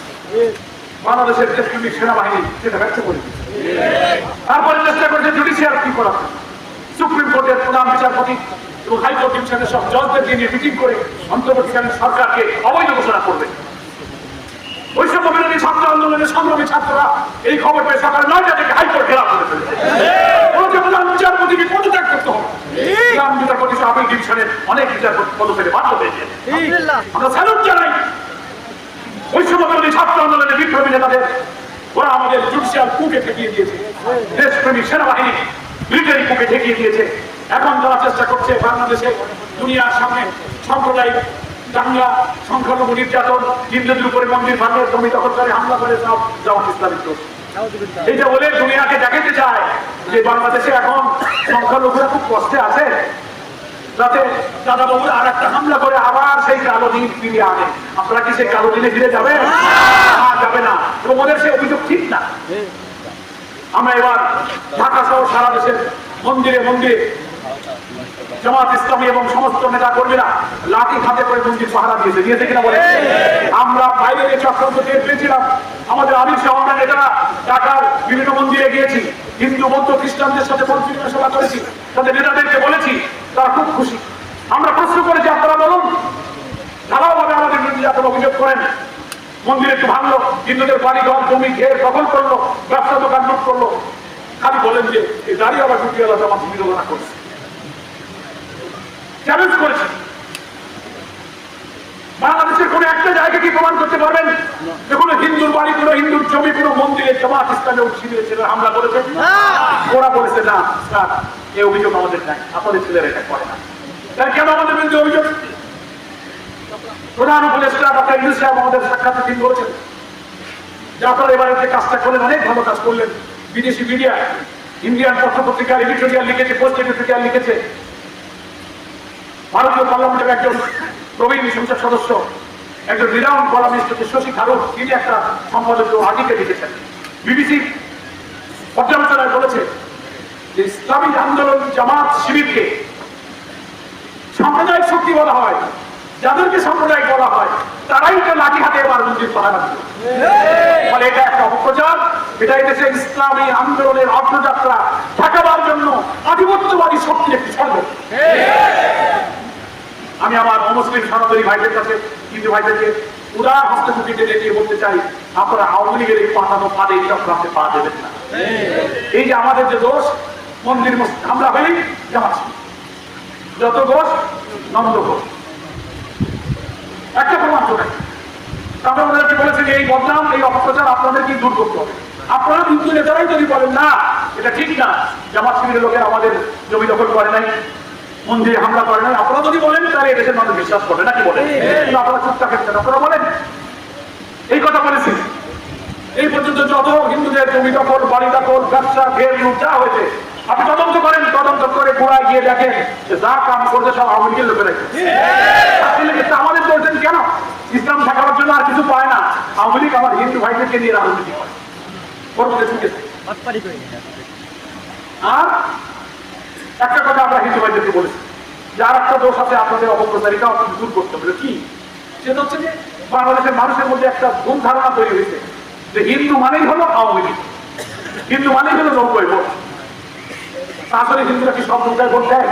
বাংলাদেশের দেশপ্রেমিক সেনাবাহিনী সেটা ব্যর্থ করে। তারপরে চেষ্টা করেছে জুডিশিয়াল coup করার জন্য। সুপ্রিম কোর্টের প্রধান বিচারপতি এবং হাইকোর্ট ডিভিশনের সব জজদেরকে নিয়ে মিটিং করে অন্তর্বর্তীকালীন সরকারকে অবৈধ ঘোষণা করবে। বৈষম্য বিরোধী ছাত্র আন্দোলনের সংগ্রামী ছাত্ররা এই খবর পেয়ে সকাল 9টা থেকে হাইকোর্ট ঘেরাও করে ফেলেছে। প্রধান বিচারপতিকে পদত্যাগ করতে হবে। প্রধান বিচারপতি সহ আপিল ডিভিশনের অনেক বিচারপতি পদত্যাগে বাধ্য হয়েছে। আমরা স্যালুট জানাই বৈষম্য বিরোধী ছাত্র আন্দোলনের বিপ্লবী নেতাদের। ওরা আমাদের জুডিশিয়াল কুকে ঠেকিয়ে দিয়েছে, দেশপ্রেমী সেনাবাহিনী মিলিটারি কুকে ঠেকিয়ে দিয়েছে। এখন তারা চেষ্টা করছে বাংলাদেশে দুনিয়ার সামনে সাম্প্রদায়িক দাঙ্গা, সংখ্যালঘু নির্যাতন, হিন্দুদের উপরে মন্দির ভাঙে, জমি দখল করে, হামলা করে, সব জামাত ইসলামিক দোষ। এইটা বলে দুনিয়াকে দেখাতে চায় যে বাংলাদেশে এখন সংখ্যালঘুরা খুব কষ্টে আছে, যাতে দাদা বাবুর আর একটা হামলা করে আবার সেই কালো দিন ফিরিয়ে আনে। আপনারা কি সেই কালো দিনে ফিরে যাবে? যাবে না। এবং ওদের সে অভিযোগ ঠিক না। আমরা এবার ঢাকা সহ সারা দেশের মন্দিরে মন্দিরে জামাত ইসলামী এবং সমস্ত নেতা কর্মীরা লাঠি হাতে করে মন্দির পাহারা দিয়েছে কিনা বলে? আমরা বাইরে চক্রান্ত টের পেয়েছিলাম। আমাদের আমির সহ আমরা নেতারা ঢাকার বিভিন্ন মন্দিরে গিয়েছি, হিন্দু বৌদ্ধ খ্রিস্টানদের সাথে পরিচালনা সভা করেছি, তাদের নেতাদেরকে বলেছি, তারা খুব খুশি। আমরা প্রশ্ন করেছি, আপনারা বলুন ধারাভাবে আমাদের বিরুদ্ধে আপনারা অভিযোগ করেন, মন্দিরে একটু ভাঙলো, হিন্দুদের বাড়ি ঘর জমি ঘের দখল করলো, ব্যবসা দোকান লুট করলো, খালি বলেন যে এই দাঁড়িয়ে আবার ঢুকিয়ে জামাত বিরোধনা করছে। চ্যালেঞ্জ করেছে, বাংলাদেশের কোন একটা জায়গা কি প্রমাণ করতে পারবেন যে কোনো হিন্দুর বাড়ি, কোনো হিন্দুর জমি, কোনো মন্দিরে জামাত ইসলামী শিবিরের ছেলেরা হামলা করেছে? ওরা বলেছে না স্যার, এই অভিযোগ আমাদের নাই, আপনাদের ছেলেরা এটা করে না। তাহলে কেন আমাদের বিরুদ্ধে অভিযোগ? প্রধান উপদেষ্টা ডক্টর ইউনূস সাহেব আমাদের সাক্ষাৎে তিনি বলেছেন যে আপনারা এবারে যে কাজটা করলেন, অনেক ভালো কাজ করলেন। বিদেশি মিডিয়া, ইন্ডিয়ান পত্রপত্রিকার এডিটোরিয়াল লিখেছে, পোস্ট এডিটোরিয়াল লিখেছে। ভারতীয় পার্লামেন্টের একজন প্রবীণ সংসদ সদস্য, একজন রিনাউন্ড কলামিস্ট শশী থারুর, তিনি একটা সম্পাদকীয় আর্টিকেল লিখেছেন। বিবিসি পর্যালোচনায় বলেছে যে ইসলামী আন্দোলন জামাত শিবিরকে সাম্প্রদায়িক শক্তি বলা হয়, যাদেরকে সাম্প্রদায়িক বলা হয় তারাই তো লাঠি হাতে এবার মন্দির পাহারা দিল। ফলে এটা একটা অপপ্রচার, এটা দেশে ইসলামী আন্দোলনের অর্থযাত্রা ঠেকাবার জন্য আধিপত্যবাদী শক্তির একটি ষড়যন্ত্র। আমি আমার অমুসলিম সনাতনী ভাইদের কাছে, হিন্দু ভাইদেরকে উদার হস্তক্ষেপে দিয়ে বলতে চাই, আপনারা আওয়ামী লীগের এই পাঠানো ফাঁদে এই চক্রান্তে পা দেবেন না। এই যে আমাদের যে দোষ, মন্দির আমরা হই জামাত, যত দোষ নন্দ ঘোষ, একটা প্রমাণ করে তারপরে ওদেরকে বলেছে যে এই বদনাম, এই অপপ্রচার আপনাদেরকে দূর করতে হবে। আপনারা হিন্দু নেতারাই যদি বলেন না এটা ঠিক না, জামাত শিবিরের লোকের আমাদের জমি দখল করে নাই, মন্দিরে হামলা করে নাই, আপনারা যদি বলেন তাহলে এদেশের মানুষ বিশ্বাস করবে নাকি বলেন? আপনারা চুপ থাকেন, আপনারা বলেন এই কথা বলেছি। এই পর্যন্ত যত হিন্দুদের জমি দখল, বাড়ি দখল, ব্যবসা ঘের লুট যা হয়েছে আপনি তদন্ত করেন, তদন্ত করে গোড়ায় গিয়ে দেখেন যে যা কাম করতে সব আওয়ামী লীগের লোকেরা। আমাদের বলছেন কেন ইসলাম ঠেকানোর জন্য আর কিছু পায় না, আওয়ামী লীগ আমার হিন্দু ভাইদেরকে নিয়ে রাজনীতি করে। আর একটা কথা আমরা হিন্দু ভাইদেরকে বলেছি যে আর একটা দোষ আছে আপনাদের অপপ্রচারিতা আপনাদের দূর করতে হবে। কি সেটা হচ্ছে যে বাংলাদেশের মানুষের মধ্যে একটা ভুল ধারণা তৈরি হয়েছে যে হিন্দু মানেই হলো আওয়ামী লীগ, হিন্দু মানেই হলো 90 ভোট। আসলে হিন্দুরা কি সব নৌকায় ভোট দেয়?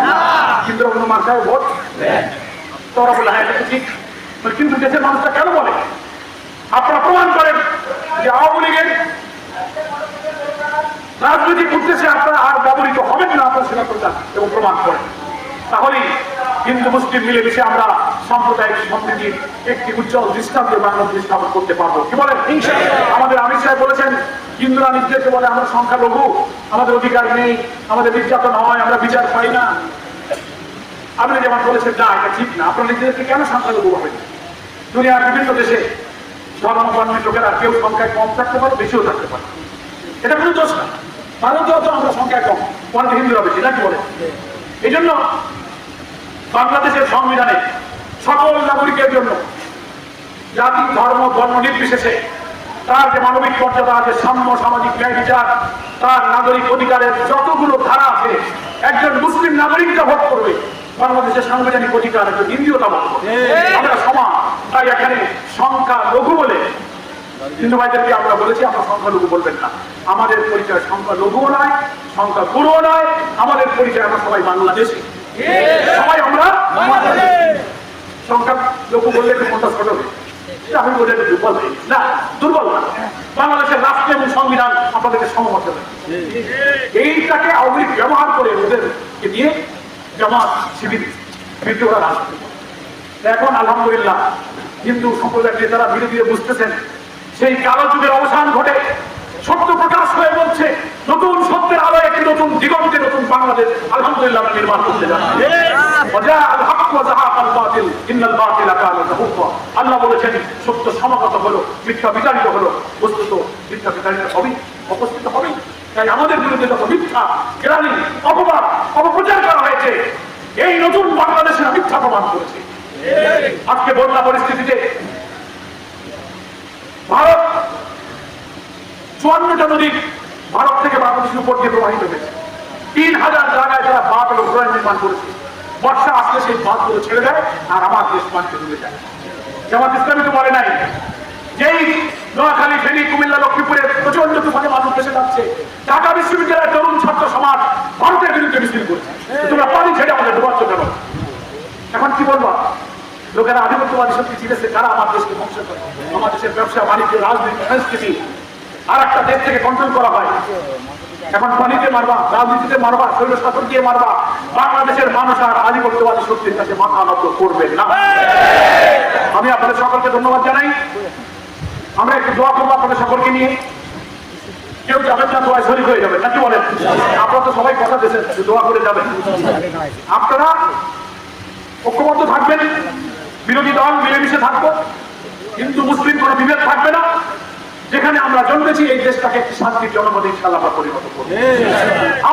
হিন্দুরা কোনো মার্কায় ভোট দেয়। তোরা বলে হ্যাঁ এটা ঠিক, কিন্তু দেশের মানুষটা কেন বলে? আপনারা প্রমাণ করেন যে আওয়ামী লীগের রাজনৈতিক উদ্দেশ্যে আপনারা আর ব্যবহৃত হবেন না, আপনার সেটা প্রচার এবং প্রমাণ করেন। তাহলেই হিন্দু মুসলিম মিলেমিশে আমরা সাম্প্রদায়িক সম্প্রীতির একটি উজ্জ্বল দৃষ্টান্ত বাংলাদেশ স্থাপন করতে পারবো। কি বলেন? আমাদের আমির সাহেব বলেছেন হিন্দুরা নিজেদেরকে বলে আমরা সংখ্যালঘু, আমাদের অধিকার নেই, আমাদের নির্যাতন হয়, আমরা বিচার পাই না। আপনি যেমন বলেছেন না, এটা ঠিক না। আপনারা নিজেদেরকে কেন সংখ্যালঘু ভাবেন? দুনিয়ার বিভিন্ন দেশে ধর্মকর্মী লোকেরা কেউ সংখ্যায় কম থাকতে পারে, বেশিও থাকতে পারে, এটা কোনো দোষ না। ভারতেও তো আমরা সংখ্যায় কম, অনেক হিন্দুরা বেশি, নাকি বলে? এই জন্য বাংলাদেশের সংবিধানে সকল নাগরিকের জন্য জাতি ধর্ম বর্ণ নির্বিশেষে তার যে মানবিক মর্যাদা আছে, সাম্য সামাজিক ন্যায় বিচার, তার নাগরিক অধিকারের যতগুলো ধারা আছে, একজন মুসলিম নাগরিকরা ভোট করবে, বাংলাদেশের সাংবিধানিক অধিকার একজন হিন্দুও ভোট করবে। আমরা সমান। তাই এখানে সংখ্যা লঘু বলে হিন্দু ভাইদেরকে আমরা বলেছি আমরা সংখ্যালঘু বলবেন না। আমাদের পরিচয় সংখ্যালঘুও নয়, সংখ্যা গুরুও নয়, আমাদের পরিচয় আমরা সবাই বাংলাদেশি, সবাই আমরা সংখ্যা লঘু বললে একটু মনটা ছোট হবে, আমি বলে একটু দুর্বল হই না, দুর্বল না। বাংলাদেশের রাষ্ট্র এবং সংবিধান আপনাদেরকে সমমত দেবে। এইটাকে আওয়ামী লীগ ব্যবহার করে ওদেরকে দিয়ে জামাত শিবির বিদ্রোহ রাষ্ট্র। এখন আলহামদুলিল্লাহ হিন্দু সম্প্রদায়ের নেতারা ধীরে ধীরে বুঝতেছেন সেই কালো যুগের অবসান ঘটে সত্য প্রকাশ হয়ে বলছে, নতুন সত্যের আলোয় একটি নতুন দিগন্তে নতুন বাংলাদেশ আলহামদুলিল্লাহ নির্মাণ করতে যাচ্ছে। আল্লাহ বলেছেন সত্য সমাগত হলো, মিথ্যা বিতাড়িত হলো। বস্তুত মিথ্যা বিতাড়িত হবেই, উপস্থিত হবেই। তাই আমাদের বিরুদ্ধে যত মিথ্যা গ্লানি অপবাদ অপপ্রচার করা হয়েছে, এই নতুন বাংলাদেশের মিথ্যা প্রমাণ করেছে। আজকে বন্যা পরিস্থিতিতে ভারত 54টা নদী ভারত থেকে বাংলাদেশের উপর দিয়ে প্রবাহিত হয়েছে। 3000 জায়গায় যারা বাঁধ এবং ড্রেন নির্মাণ করেছে, বর্ষা আসলে সেই বাঁধগুলো ছেড়ে দেয় আর আমার দেশ পানিতে ডুবে যায়। জামাত ইসলামী তো বলে নাই যেই নোয়াখালী, ফেনী, কুমিল্লা, লক্ষ্মীপুরে প্রচন্ড তুফানে মানুষ দেশে যাচ্ছে, ঢাকা বিশ্ববিদ্যালয়ের তরুণ ছাত্র সমাজ ভারতের বিরুদ্ধে মিছিল করছে, তোমরা পানি ছেড়ে আমাদের ডুবাচ্ছ কেন? এখন কি বলবো? লোকেরা আধিপত্যবাদী শক্তি চিনেছে, কারা আমার দেশকে ধ্বংস করে। আমার দেশের ব্যবসা বাণিজ্য রাজনীতি সংস্কৃতি আর একটা দেশ থেকে কন্ট্রোল করা হয়। এখন পানিতে মারবা, রাজনীতিতে মারবা, শৈল শাসন দিয়ে মারবা, বাংলাদেশের মানুষ আর আধিপত্যবাদী শক্তির কাছে মাথা নত করবেন না। আমি আপনাদের সকলকে ধন্যবাদ জানাই। আমরা একটু দোয়া করবো আপনাদের সকলকে নিয়ে। কেউ যাবেন না, দোয়ায় শরীক হয়ে যাবেন নাকি বলেন? আপনারা তো সবাই কথা দিয়েছেন দোয়া করে যাবেন। আপনারা ঐক্যবদ্ধ থাকবেন, বিরোধী দল মিলেমিশে থাকবো, হিন্দু মুসলিম কোনো বিভেদ থাকবে না। যেখানে আমরা জন্মেছি এই দেশটাকে একটি শান্তির জনপদে ইনশাআল্লাহ আমরা পরিণত করব।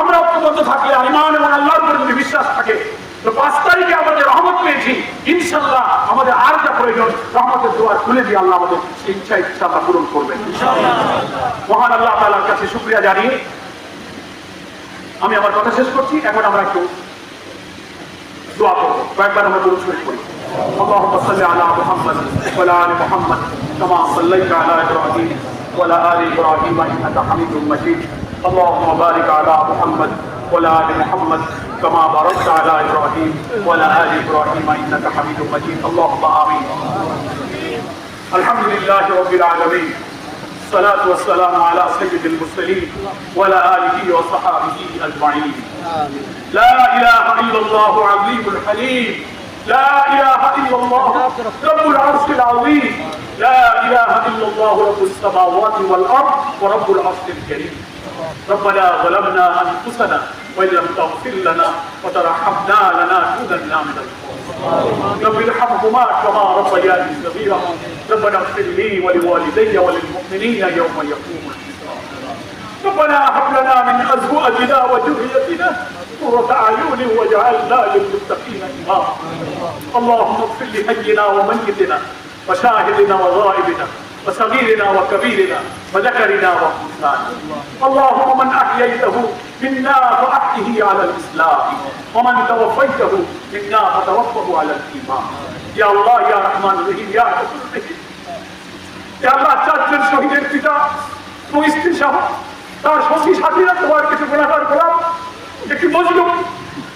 আমরা ঐক্যবদ্ধ থাকলে, ইমান এবং আল্লাহর উপর যদি বিশ্বাস থাকে, তো 5 তারিখে আমাদের রহমত পেয়েছি, ইনশাআল্লাহ আমাদের আর যা প্রয়োজন রহমতের দুয়ার খুলে দিয়ে আল্লাহ আমাদের সেই ইচ্ছা ইনশাআল্লাহ পূরণ করবেন। মহান আল্লাহ তাআলার কাছে শুকরিয়া জানিয়ে আমি আমার কথা শেষ করছি। এখন আমরা একটু দোয়া করবো, কয়েকবার আমরা দরুদ শরীফ পড়ি। اللهم صل على محمد وعلى ال محمد كما صليت على ابراهيم وعلى ال ابراهيم انك حميد مجيد. اللهم بارك على محمد وعلى ال محمد كما باركت على ابراهيم وعلى ال ابراهيم انك حميد مجيد. اللهم امين. الحمد لله رب العالمين، الصلاة والسلام على سيد المرسلين وعلى آله وصحابه أجمعين. لا إله إلا الله العظيم الحليم، لا إله إلا الله رب العرش العظيم، لا إله إلا الله رب السماوات والأرض ورب العرش الكريم. ربنا ظلمنا أنفسنا وإن لم تغفر لنا وترحمنا لنكونن من الخاسرين. رب ارحمهما كما ربياني صغيرا. ربنا اغفر لي ولوالدي وللمؤمنين يوم يقوم الحساب. ربنا هب لنا من أزواجنا وذريتنا قرة أعين واجعلنا للمتقين إماما. اللهم اغفر لحينا وميتنا وشاهدنا وغائبنا وصغيرنا وكبيرنا وذكرنا وانثانا اللهم من احييته منا فاحيه على الاسلام ومن توفيته منا فتوفه على الايمان يا الله يا رحمن الرحيم يا غفور الرحيم يا الله চারজন শহীদের পিতা ও স্ত্রী সহ তার সঙ্গী সাথীরা তোমার কিছু গুণাগার গোলাম একটি মজলুম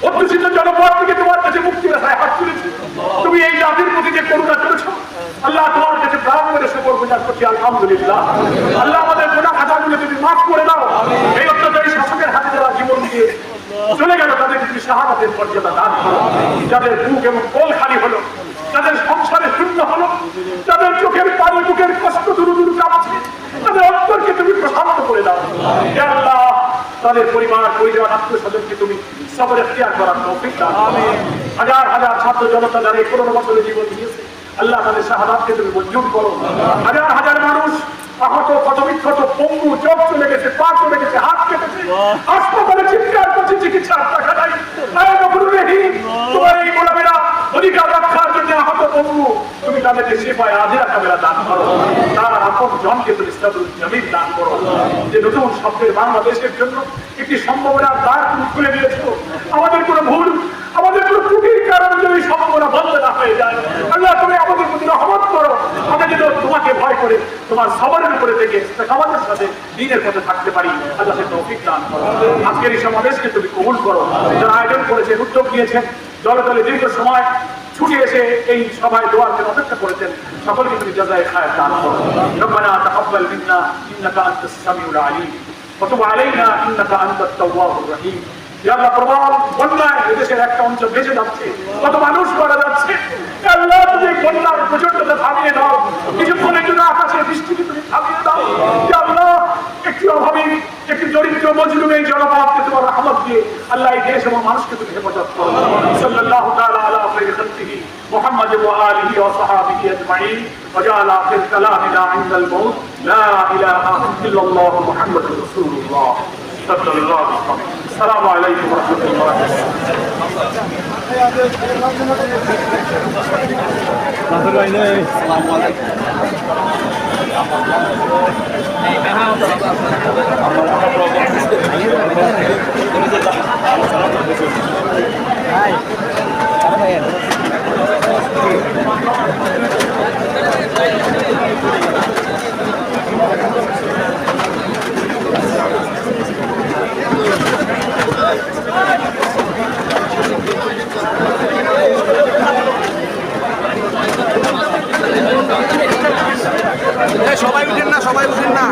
অধ্যুষিত জনপদ থেকে তোমার কাছে মুক্তির আশায় হাত তুলেছি তুমি এই জাতির প্রতি যে করুণা করেছো আল্লাহ তোমার কাছে প্রাণ করে শুকর গুজার করছি আলহামদুলিল্লাহ আল্লাহ আমাদের গুনাহ খাতাগুলো তুমি মাফ করে দাও এই অত্যাচারী শাসকের হাতে যারা জীবন দিয়ে চলে গেল তাদেরকে তুমি শাহাদাতের মর্যাদা দান করো যাদের বুক এবং কোল খালি হলো যাদের সংসারে শূন্য হলো যাদের চোখের পানি বুকের কষ্ট দূর দূর কাঁপছে তাদের অন্তরকে তুমি প্রশান্ত করে দাও হে আল্লাহ তাদের পরিবার পরিজন আত্মীয়-স্বজনকে তুমি সবর ইখতিয়ার করার তৌফিক দাও হাজার হাজার ছাত্র জনতা যারা 15 বছরের জীবন দিয়েছে আল্লাহ তাদের শাহাদাতকে তুমি মঞ্জুর করো হাজার হাজার মানুষ আহত ক্ষতবিক্ষত পঙ্গু চোখ চলে গেছে পা চলে গেছে হাত কেটেছে হাসপাতালে চিৎকার করছে চিকিৎসার টাকা নাই আয় গফুরুর রহিম তোমার এই গোলামেরা অধিকার রক্ষার জন্য আহত পঙ্গু তুমি তাদেরকে সেবায় আজিরা কামেরা দান করো তার আপন জনকে তুমি ইসলামুল জামিল দান করো যে নতুন শব্দের বাংলাদেশের জন্য একটি সম্ভাবনার দ্বার তুমি খুলে দিয়েছো আমাদের কোনো ভুল আমাদের কোনো ত্রুটির কারণে যদি সম্ভাবনা বন্ধ না হয়ে যায় আল্লাহ তুমি আমাদের প্রতি রহমত করো আমরা যেন তোমাকে ভয় করে তোমার সবরের উপরে থেকে আমাদের সাথে দিনের পথে থাকতে পারি আল্লাহ সে তৌফিক দান করো আজকের এই সমাবেশকে তুমি কবুল করো যারা আয়োজন করেছেন উদ্যোগ নিয়েছেন দলে দলে দীর্ঘ সময় ছুটে এসে এই সভায় দোয়ার জন্য অপেক্ষা করেছেন সকলকে তুমি জাযায়ে খায়র দান করো রব্বানা তাকাব্বাল মিন্না ইন্নাকা আনতাস সামিউল আলিম ওয়া তুব আলাইনা ইন্নাকা আনতাত তাওয়াবুর রহিম ইয়া আল্লাহ প্রবল বন্যায় এদেশের একটা অঞ্চল ভেসে যাচ্ছে কত মানুষ মারা যাচ্ছে আল্লাহ তুমি বন্যার প্রচন্ডতা থামিয়ে দাও কিছুক্ষণের জন্য আকাশে বৃষ্টিকে তুমি থামিয়ে দাও ইয়া আল্লাহ একটি অভাবী একটি দরিদ্র মজলুম এই জনপদকে তোমার রহমত দিয়ে আল্লাহ এই দেশ এবং মানুষকে তুমি হেফাজত করো সাল্লাল্লাহু তাআলা আলা খায়রি খালকিহি মুহাম্মাদ ওয়া আলিহি ওয়া সাহাবিহি আজমাইন ওয়া জাআলা আখির কালামিনা ইনদাল মাউত লা ইলাহা ইল্লাল্লাহু মুহাম্মাদুর রাসূলুল্লাহ সাল্লাল্লাহু আলাইহি ওয়া সাল্লাম আসসালামু আলাইকুম ওয়া সবাই উঠেন না সবাই উঠেন না